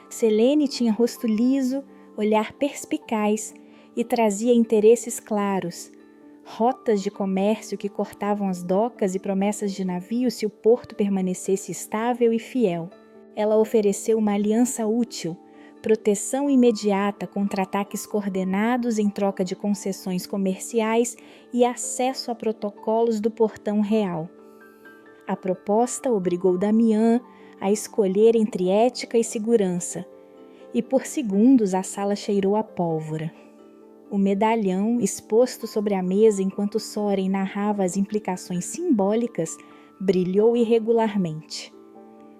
Selene tinha rosto liso, olhar perspicaz e trazia interesses claros, rotas de comércio que cortavam as docas e promessas de navio se o porto permanecesse estável e fiel. Ela ofereceu uma aliança útil, proteção imediata contra ataques coordenados em troca de concessões comerciais e acesso a protocolos do portão real. A proposta obrigou Damian a escolher entre ética e segurança, e por segundos a sala cheirou a pólvora. O medalhão, exposto sobre a mesa enquanto Soren narrava as implicações simbólicas, brilhou irregularmente.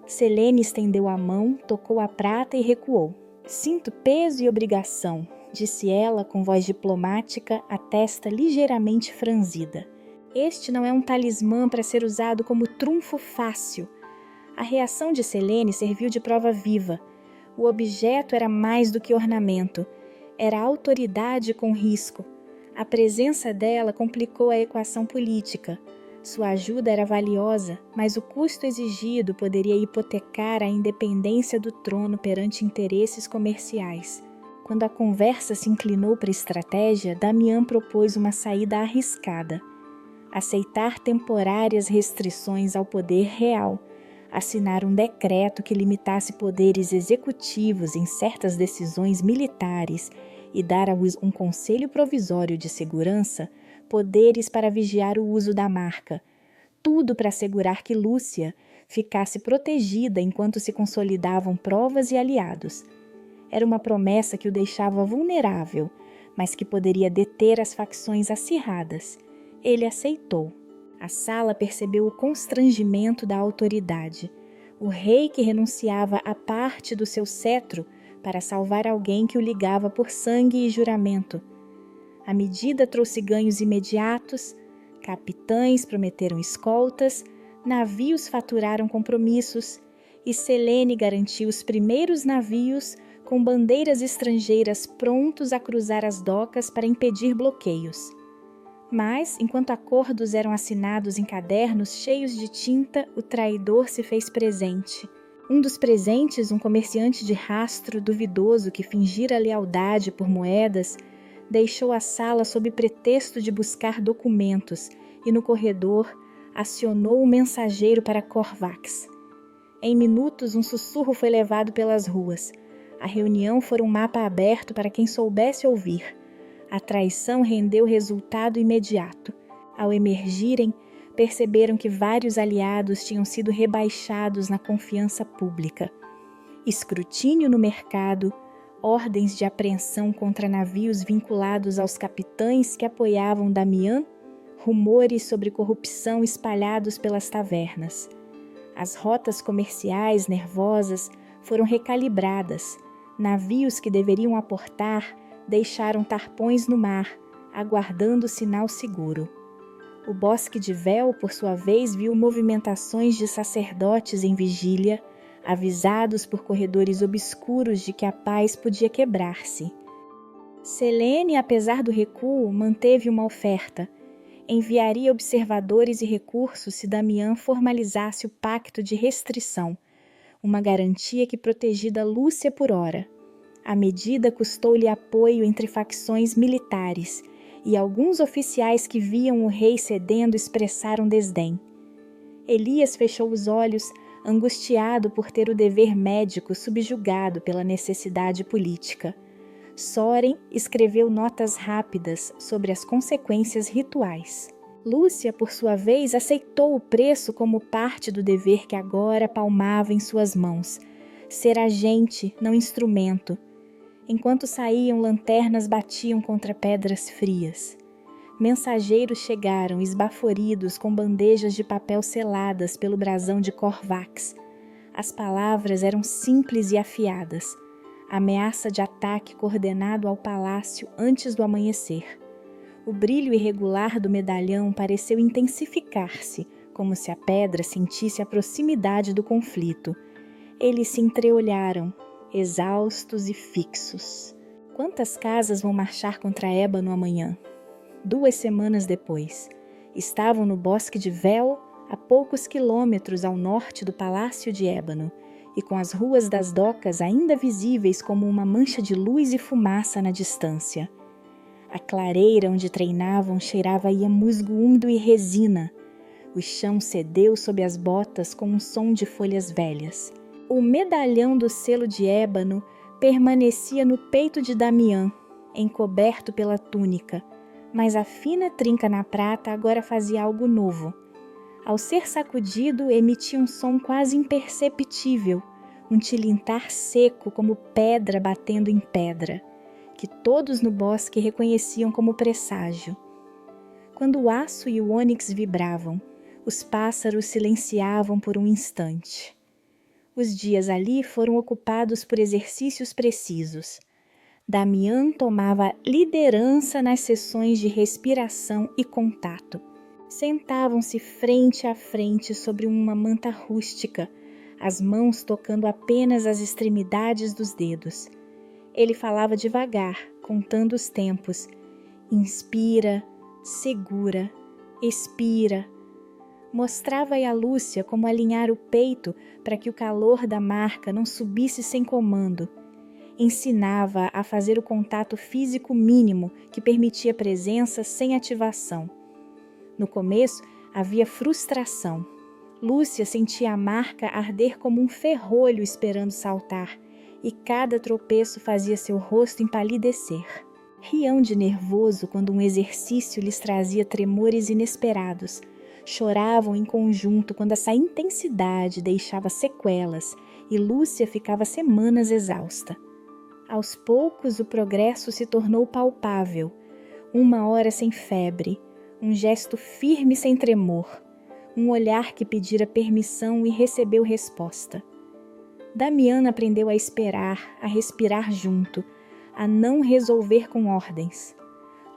Selene estendeu a mão, tocou a prata e recuou. Sinto peso e obrigação, disse ela com voz diplomática, a testa ligeiramente franzida. Este não é um talismã para ser usado como trunfo fácil. A reação de Selene serviu de prova viva. O objeto era mais do que ornamento. Era autoridade com risco. A presença dela complicou a equação política. Sua ajuda era valiosa, mas o custo exigido poderia hipotecar a independência do trono perante interesses comerciais. Quando a conversa se inclinou para a estratégia, Damián propôs uma saída arriscada. Aceitar temporárias restrições ao poder real, assinar um decreto que limitasse poderes executivos em certas decisões militares e dar um conselho provisório de segurança poderes para vigiar o uso da marca, tudo para assegurar que Lúcia ficasse protegida enquanto se consolidavam provas e aliados. Era uma promessa que o deixava vulnerável, mas que poderia deter as facções acirradas. Ele aceitou. A sala percebeu o constrangimento da autoridade. O rei que renunciava a parte do seu cetro para salvar alguém que o ligava por sangue e juramento. A medida trouxe ganhos imediatos, capitães prometeram escoltas, navios faturaram compromissos e Selene garantiu os primeiros navios com bandeiras estrangeiras prontos a cruzar as docas para impedir bloqueios. Mas, enquanto acordos eram assinados em cadernos cheios de tinta, o traidor se fez presente. Um dos presentes, um comerciante de rastro duvidoso que fingira lealdade por moedas, deixou a sala sob pretexto de buscar documentos e, no corredor, acionou o mensageiro para Corvax. Em minutos, um sussurro foi levado pelas ruas. A reunião foi um mapa aberto para quem soubesse ouvir. A traição rendeu resultado imediato. Ao emergirem, perceberam que vários aliados tinham sido rebaixados na confiança pública. Escrutínio no mercado, ordens de apreensão contra navios vinculados aos capitães que apoiavam Damián, rumores sobre corrupção espalhados pelas tavernas. As rotas comerciais nervosas foram recalibradas. Navios que deveriam aportar deixaram tarpões no mar, aguardando sinal seguro. O Bosque de Véu, por sua vez, viu movimentações de sacerdotes em vigília, avisados por corredores obscuros de que a paz podia quebrar-se. Selene, apesar do recuo, manteve uma oferta. Enviaria observadores e recursos se Damián formalizasse o pacto de restrição, uma garantia que protegida Lúcia por hora. A medida custou-lhe apoio entre facções militares, e alguns oficiais que viam o rei cedendo expressaram desdém. Elias fechou os olhos, angustiado por ter o dever médico subjugado pela necessidade política. Soren escreveu notas rápidas sobre as consequências rituais. Lúcia, por sua vez, aceitou o preço como parte do dever que agora palmava em suas mãos. Ser agente, não instrumento. Enquanto saíam, lanternas batiam contra pedras frias. Mensageiros chegaram, esbaforidos, com bandejas de papel seladas pelo brasão de Corvax. As palavras eram simples e afiadas. Ameaça de ataque coordenado ao palácio antes do amanhecer. O brilho irregular do medalhão pareceu intensificar-se, como se a pedra sentisse a proximidade do conflito. Eles se entreolharam, exaustos e fixos. Quantas casas vão marchar contra Ébano amanhã? 2 semanas depois, estavam no Bosque de Véu, a poucos quilômetros ao norte do Palácio de Ébano, e com as ruas das docas ainda visíveis como uma mancha de luz e fumaça na distância. A clareira onde treinavam cheirava a musgo úmido e resina. O chão cedeu sob as botas com um som de folhas velhas. O medalhão do selo de ébano permanecia no peito de Damián, encoberto pela túnica, mas a fina trinca na prata agora fazia algo novo. Ao ser sacudido, emitia um som quase imperceptível, um tilintar seco como pedra batendo em pedra, que todos no bosque reconheciam como presságio. Quando o aço e o ônix vibravam, os pássaros silenciavam por um instante. Os dias ali foram ocupados por exercícios precisos. Damião tomava liderança nas sessões de respiração e contato. Sentavam-se frente a frente sobre uma manta rústica, as mãos tocando apenas as extremidades dos dedos. Ele falava devagar, contando os tempos. Inspira, segura, expira. Mostrava-lhe a Lúcia como alinhar o peito para que o calor da marca não subisse sem comando. Ensinava a fazer o contato físico mínimo que permitia presença sem ativação. No começo, havia frustração. Lúcia sentia a marca arder como um ferrolho esperando saltar, e cada tropeço fazia seu rosto empalidecer. Riam de nervoso quando um exercício lhes trazia tremores inesperados. Choravam em conjunto quando essa intensidade deixava sequelas e Lúcia ficava semanas exausta. Aos poucos o progresso se tornou palpável. 1 hora sem febre, um gesto firme sem tremor, um olhar que pedira permissão e recebeu resposta. Damião aprendeu a esperar, a respirar junto, a não resolver com ordens.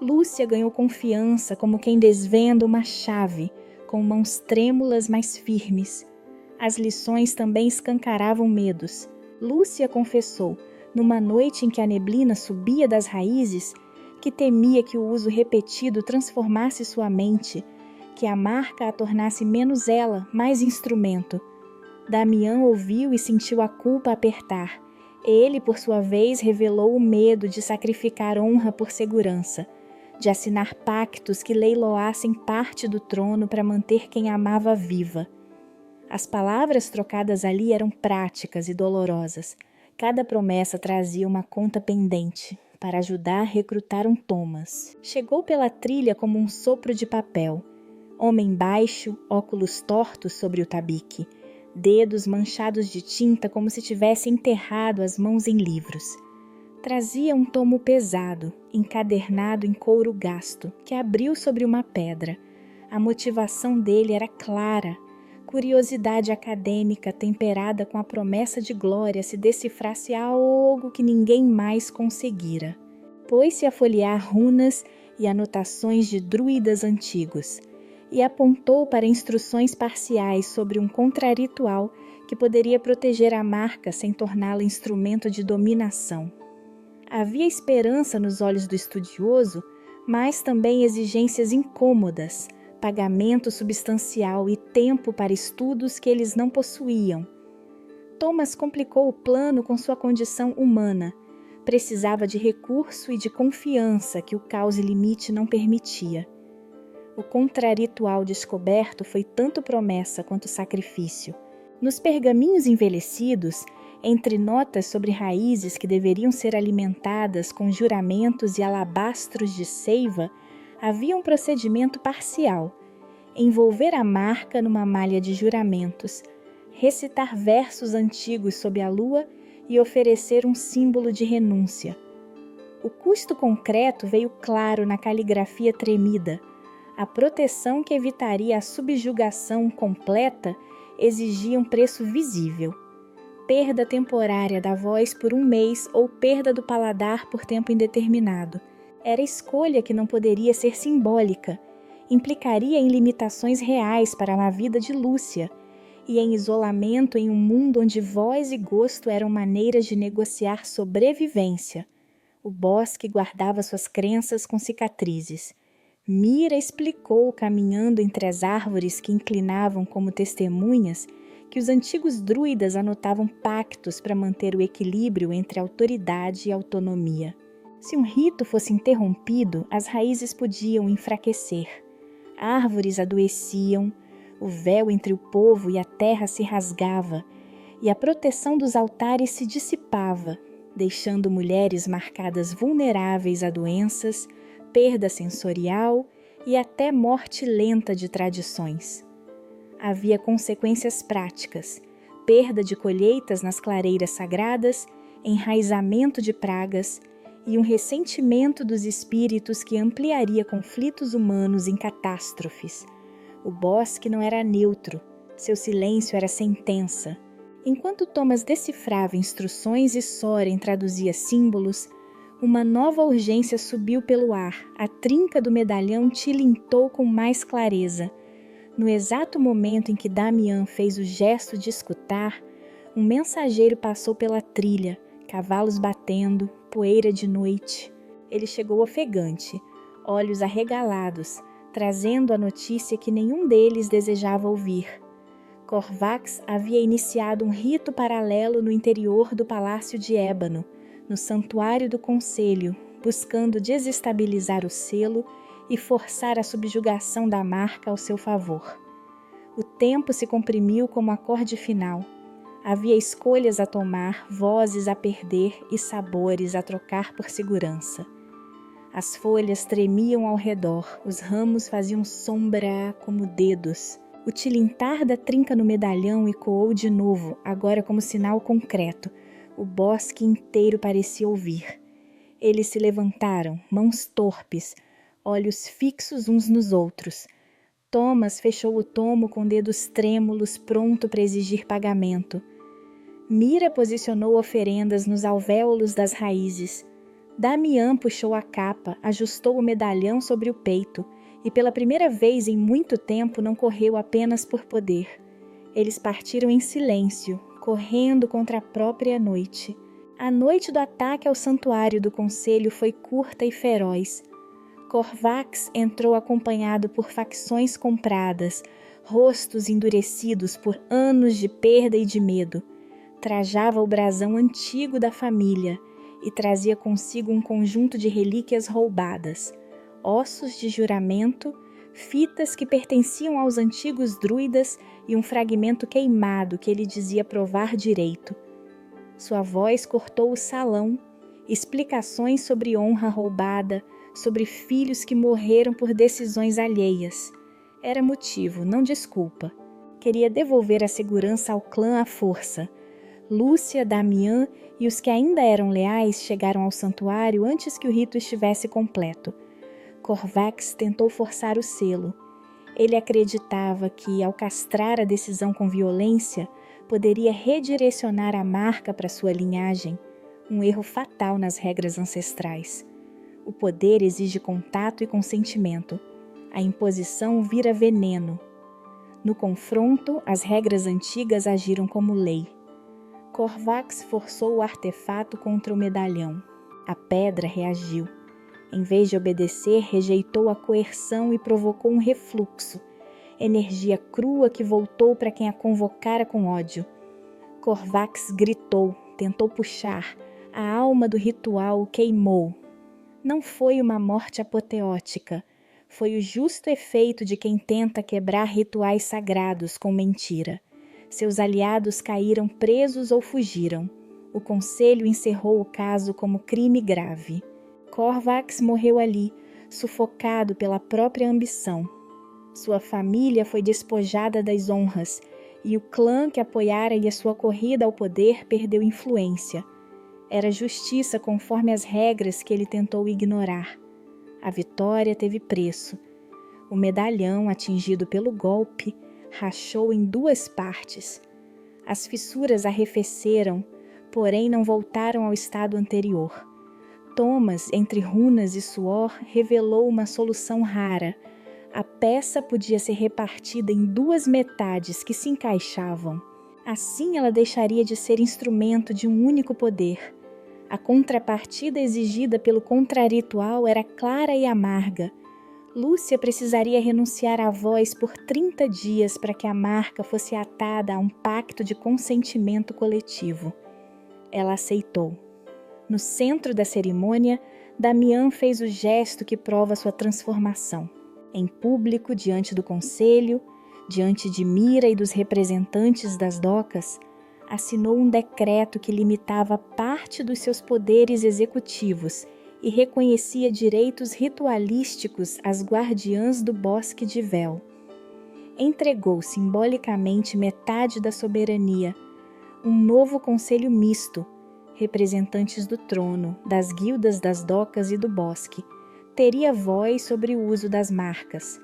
Lúcia ganhou confiança como quem desvenda uma chave, com mãos trêmulas mas firmes. As lições também escancaravam medos. Lúcia confessou, numa noite em que a neblina subia das raízes, que temia que o uso repetido transformasse sua mente, que a marca a tornasse menos ela, mais instrumento. Damião ouviu e sentiu a culpa apertar. Ele, por sua vez, revelou o medo de sacrificar honra por segurança, de assinar pactos que leiloassem parte do trono para manter quem amava viva. As palavras trocadas ali eram práticas e dolorosas. Cada promessa trazia uma conta pendente. Para ajudar, recrutaram Thomas. Chegou pela trilha como um sopro de papel. Homem baixo, óculos tortos sobre o tabique, dedos manchados de tinta como se tivesse enterrado as mãos em livros. Trazia um tomo pesado, encadernado em couro gasto, que abriu sobre uma pedra. A motivação dele era clara. Curiosidade acadêmica temperada com a promessa de glória se decifrasse algo que ninguém mais conseguira. Pôs-se a folhear runas e anotações de druidas antigos e apontou para instruções parciais sobre um contraritual que poderia proteger a marca sem torná-la instrumento de dominação. Havia esperança nos olhos do estudioso, mas também exigências incômodas, pagamento substancial e tempo para estudos que eles não possuíam. Thomas complicou o plano com sua condição humana. Precisava de recurso e de confiança que o caos e limite não permitia. O contraritual descoberto foi tanto promessa quanto sacrifício. Nos pergaminhos envelhecidos, entre notas sobre raízes que deveriam ser alimentadas com juramentos e alabastros de seiva, havia um procedimento parcial: envolver a marca numa malha de juramentos, recitar versos antigos sob a lua e oferecer um símbolo de renúncia. O custo concreto veio claro na caligrafia tremida. A proteção que evitaria a subjugação completa exigia um preço visível. Perda temporária da voz por 1 mês ou perda do paladar por tempo indeterminado. Era escolha que não poderia ser simbólica. Implicaria em limitações reais para a vida de Lúcia e em isolamento em um mundo onde voz e gosto eram maneiras de negociar sobrevivência. O bosque guardava suas crenças com cicatrizes. Mira explicou, caminhando entre as árvores que inclinavam como testemunhas, que os antigos druidas anotavam pactos para manter o equilíbrio entre autoridade e autonomia. Se um rito fosse interrompido, as raízes podiam enfraquecer. Árvores adoeciam, o véu entre o povo e a terra se rasgava, e a proteção dos altares se dissipava, deixando mulheres marcadas vulneráveis a doenças, perda sensorial e até morte lenta de tradições. Havia consequências práticas: perda de colheitas nas clareiras sagradas, enraizamento de pragas e um ressentimento dos espíritos que ampliaria conflitos humanos em catástrofes. O bosque não era neutro, seu silêncio era sentença. Enquanto Thomas decifrava instruções e Soren traduzia símbolos, uma nova urgência subiu pelo ar. A trinca do medalhão tilintou com mais clareza. No exato momento em que Damian fez o gesto de escutar, um mensageiro passou pela trilha, cavalos batendo, poeira de noite. Ele chegou ofegante, olhos arregalados, trazendo a notícia que nenhum deles desejava ouvir. Corvax havia iniciado um rito paralelo no interior do Palácio de Ébano, no Santuário do Conselho, buscando desestabilizar o selo e forçar a subjugação da marca ao seu favor. O tempo se comprimiu como acorde final. Havia escolhas a tomar, vozes a perder e sabores a trocar por segurança. As folhas tremiam ao redor, os ramos faziam sombra como dedos. O tilintar da trinca no medalhão ecoou de novo, agora como sinal concreto. O bosque inteiro parecia ouvir. Eles se levantaram, mãos torpes, olhos fixos uns nos outros. Thomas fechou o tomo com dedos trêmulos, pronto para exigir pagamento. Mira posicionou oferendas nos alvéolos das raízes. Damian puxou a capa, ajustou o medalhão sobre o peito e pela primeira vez em muito tempo não correu apenas por poder. Eles partiram em silêncio, correndo contra a própria noite. A noite do ataque ao santuário do conselho foi curta e feroz. Corvax entrou acompanhado por facções compradas, rostos endurecidos por anos de perda e de medo. Trajava o brasão antigo da família e trazia consigo um conjunto de relíquias roubadas, ossos de juramento, fitas que pertenciam aos antigos druidas e um fragmento queimado que ele dizia provar direito. Sua voz cortou o salão, explicações sobre honra roubada, sobre filhos que morreram por decisões alheias. Era motivo, não desculpa. Queria devolver a segurança ao clã à força. Lúcia, Damian e os que ainda eram leais chegaram ao santuário antes que o rito estivesse completo. Corvax tentou forçar o selo. Ele acreditava que, ao castrar a decisão com violência, poderia redirecionar a marca para sua linhagem, um erro fatal nas regras ancestrais. O poder exige contato e consentimento. A imposição vira veneno. No confronto, as regras antigas agiram como lei. Corvax forçou o artefato contra o medalhão. A pedra reagiu. Em vez de obedecer, rejeitou a coerção e provocou um refluxo. Energia crua que voltou para quem a convocara com ódio. Corvax gritou, tentou puxar. A alma do ritual queimou. Não foi uma morte apoteótica. Foi o justo efeito de quem tenta quebrar rituais sagrados com mentira. Seus aliados caíram presos ou fugiram. O conselho encerrou o caso como crime grave. Corvax morreu ali, sufocado pela própria ambição. Sua família foi despojada das honras, e o clã que apoiara-lhe a sua corrida ao poder perdeu influência. Era justiça conforme as regras que ele tentou ignorar. A vitória teve preço. O medalhão, atingido pelo golpe, rachou em 2 partes. As fissuras arrefeceram, porém não voltaram ao estado anterior. Thomas, entre runas e suor, revelou uma solução rara. A peça podia ser repartida em 2 metades que se encaixavam. Assim ela deixaria de ser instrumento de um único poder. A contrapartida exigida pelo contraritual era clara e amarga. Lúcia precisaria renunciar à voz por 30 dias para que a marca fosse atada a um pacto de consentimento coletivo. Ela aceitou. No centro da cerimônia, Damian fez o gesto que prova sua transformação. Em público, diante do conselho, diante de Mira e dos representantes das docas, assinou um decreto que limitava parte dos seus poderes executivos e reconhecia direitos ritualísticos às guardiãs do Bosque de Vel. Entregou simbolicamente metade da soberania, um novo conselho misto, representantes do trono, das guildas das docas e do bosque, teria voz sobre o uso das marcas.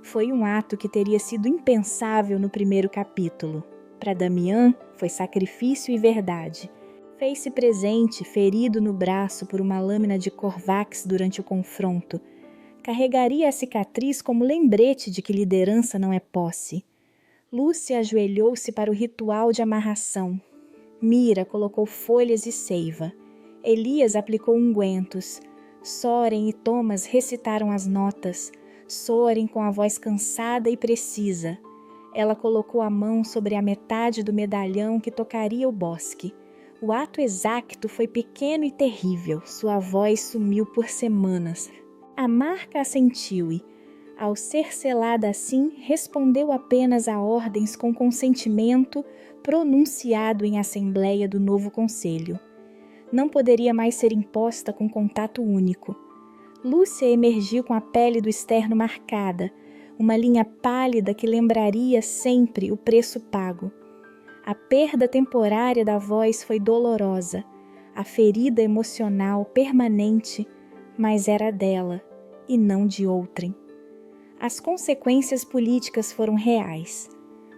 Foi um ato que teria sido impensável no primeiro capítulo. Para Damião, foi sacrifício e verdade. Fez-se presente, ferido no braço por uma lâmina de Corvax durante o confronto. Carregaria a cicatriz como lembrete de que liderança não é posse. Lúcia ajoelhou-se para o ritual de amarração. Mira colocou folhas e seiva. Elias aplicou ungüentos. Soren e Thomas recitaram as notas. Soren com a voz cansada e precisa. Ela colocou a mão sobre a metade do medalhão que tocaria o bosque. O ato exato foi pequeno e terrível. Sua voz sumiu por semanas. A marca assentiu e, ao ser selada assim, respondeu apenas a ordens com consentimento pronunciado em assembleia do novo conselho. Não poderia mais ser imposta com contato único. Lúcia emergiu com a pele do externo marcada, uma linha pálida que lembraria sempre o preço pago. A perda temporária da voz foi dolorosa, a ferida emocional permanente, mas era dela e não de outrem. As consequências políticas foram reais.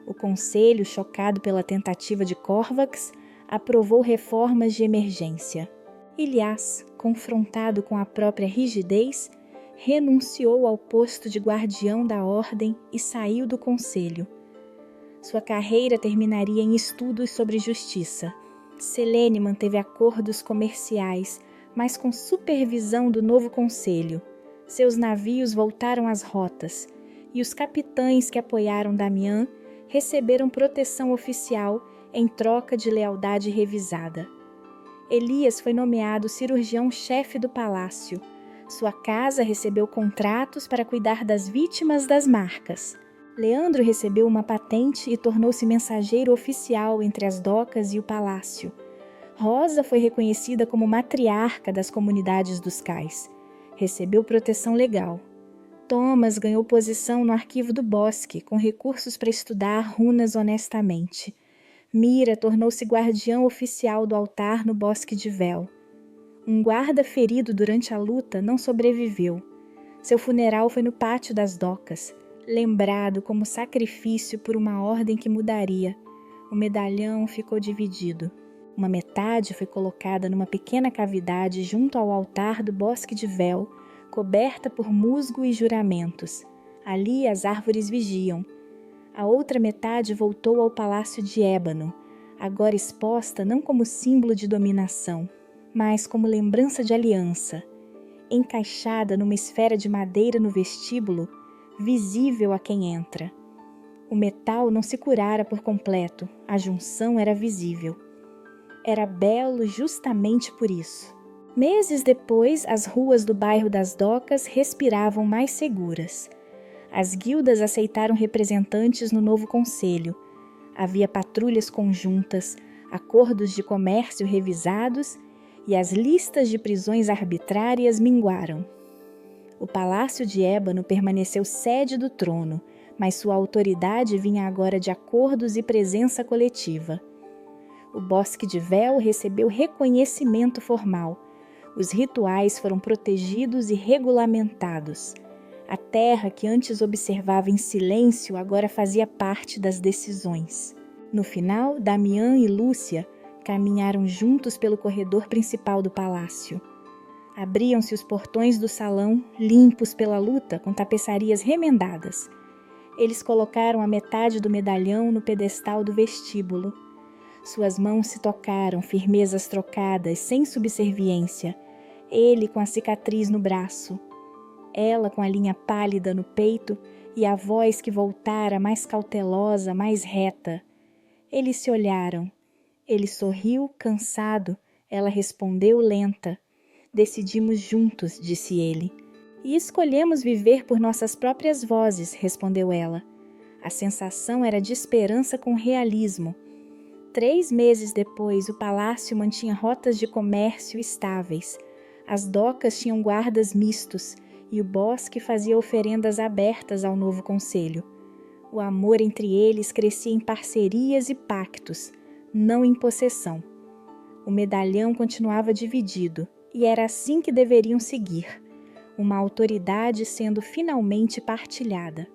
O Conselho, chocado pela tentativa de Corvax, aprovou reformas de emergência. Ilias, confrontado com a própria rigidez, renunciou ao posto de guardião da ordem e saiu do Conselho. Sua carreira terminaria em estudos sobre justiça. Selene manteve acordos comerciais, mas com supervisão do novo Conselho. Seus navios voltaram às rotas, e os capitães que apoiaram Damião receberam proteção oficial em troca de lealdade revisada. Elias foi nomeado cirurgião-chefe do palácio. Sua casa recebeu contratos para cuidar das vítimas das marcas. Leandro recebeu uma patente e tornou-se mensageiro oficial entre as docas e o palácio. Rosa foi reconhecida como matriarca das comunidades dos cais. Recebeu proteção legal. Thomas ganhou posição no arquivo do bosque, com recursos para estudar runas honestamente. Mira tornou-se guardião oficial do altar no bosque de Vel. Um guarda ferido durante a luta não sobreviveu. Seu funeral foi no pátio das docas, lembrado como sacrifício por uma ordem que mudaria. O medalhão ficou dividido. Uma metade foi colocada numa pequena cavidade junto ao altar do bosque de Vel, coberta por musgo e juramentos. Ali as árvores vigiam. A outra metade voltou ao palácio de ébano, agora exposta não como símbolo de dominação, mas como lembrança de aliança. Encaixada numa esfera de madeira no vestíbulo, visível a quem entra. O metal não se curara por completo, a junção era visível. Era belo justamente por isso. Meses depois, as ruas do bairro das Docas respiravam mais seguras. As guildas aceitaram representantes no novo conselho. Havia patrulhas conjuntas, acordos de comércio revisados e as listas de prisões arbitrárias minguaram. O Palácio de Ébano permaneceu sede do trono, mas sua autoridade vinha agora de acordos e presença coletiva. O Bosque de Vel recebeu reconhecimento formal. Os rituais foram protegidos e regulamentados. A terra que antes observava em silêncio agora fazia parte das decisões. No final, Damião e Lúcia caminharam juntos pelo corredor principal do palácio. Abriam-se os portões do salão, limpos pela luta, com tapeçarias remendadas. Eles colocaram a metade do medalhão no pedestal do vestíbulo. Suas mãos se tocaram, firmezas trocadas, sem subserviência. Ele com a cicatriz no braço. Ela com a linha pálida no peito e a voz que voltara mais cautelosa, mais reta. Eles se olharam. Ele sorriu, cansado. Ela respondeu lenta. Decidimos juntos, disse ele. E escolhemos viver por nossas próprias vozes, respondeu ela. A sensação era de esperança com realismo. 3 meses depois, o palácio mantinha rotas de comércio estáveis. As docas tinham guardas mistos e o bosque fazia oferendas abertas ao novo conselho. O amor entre eles crescia em parcerias e pactos, não em possessão. O medalhão continuava dividido, e era assim que deveriam seguir, uma autoridade sendo finalmente partilhada.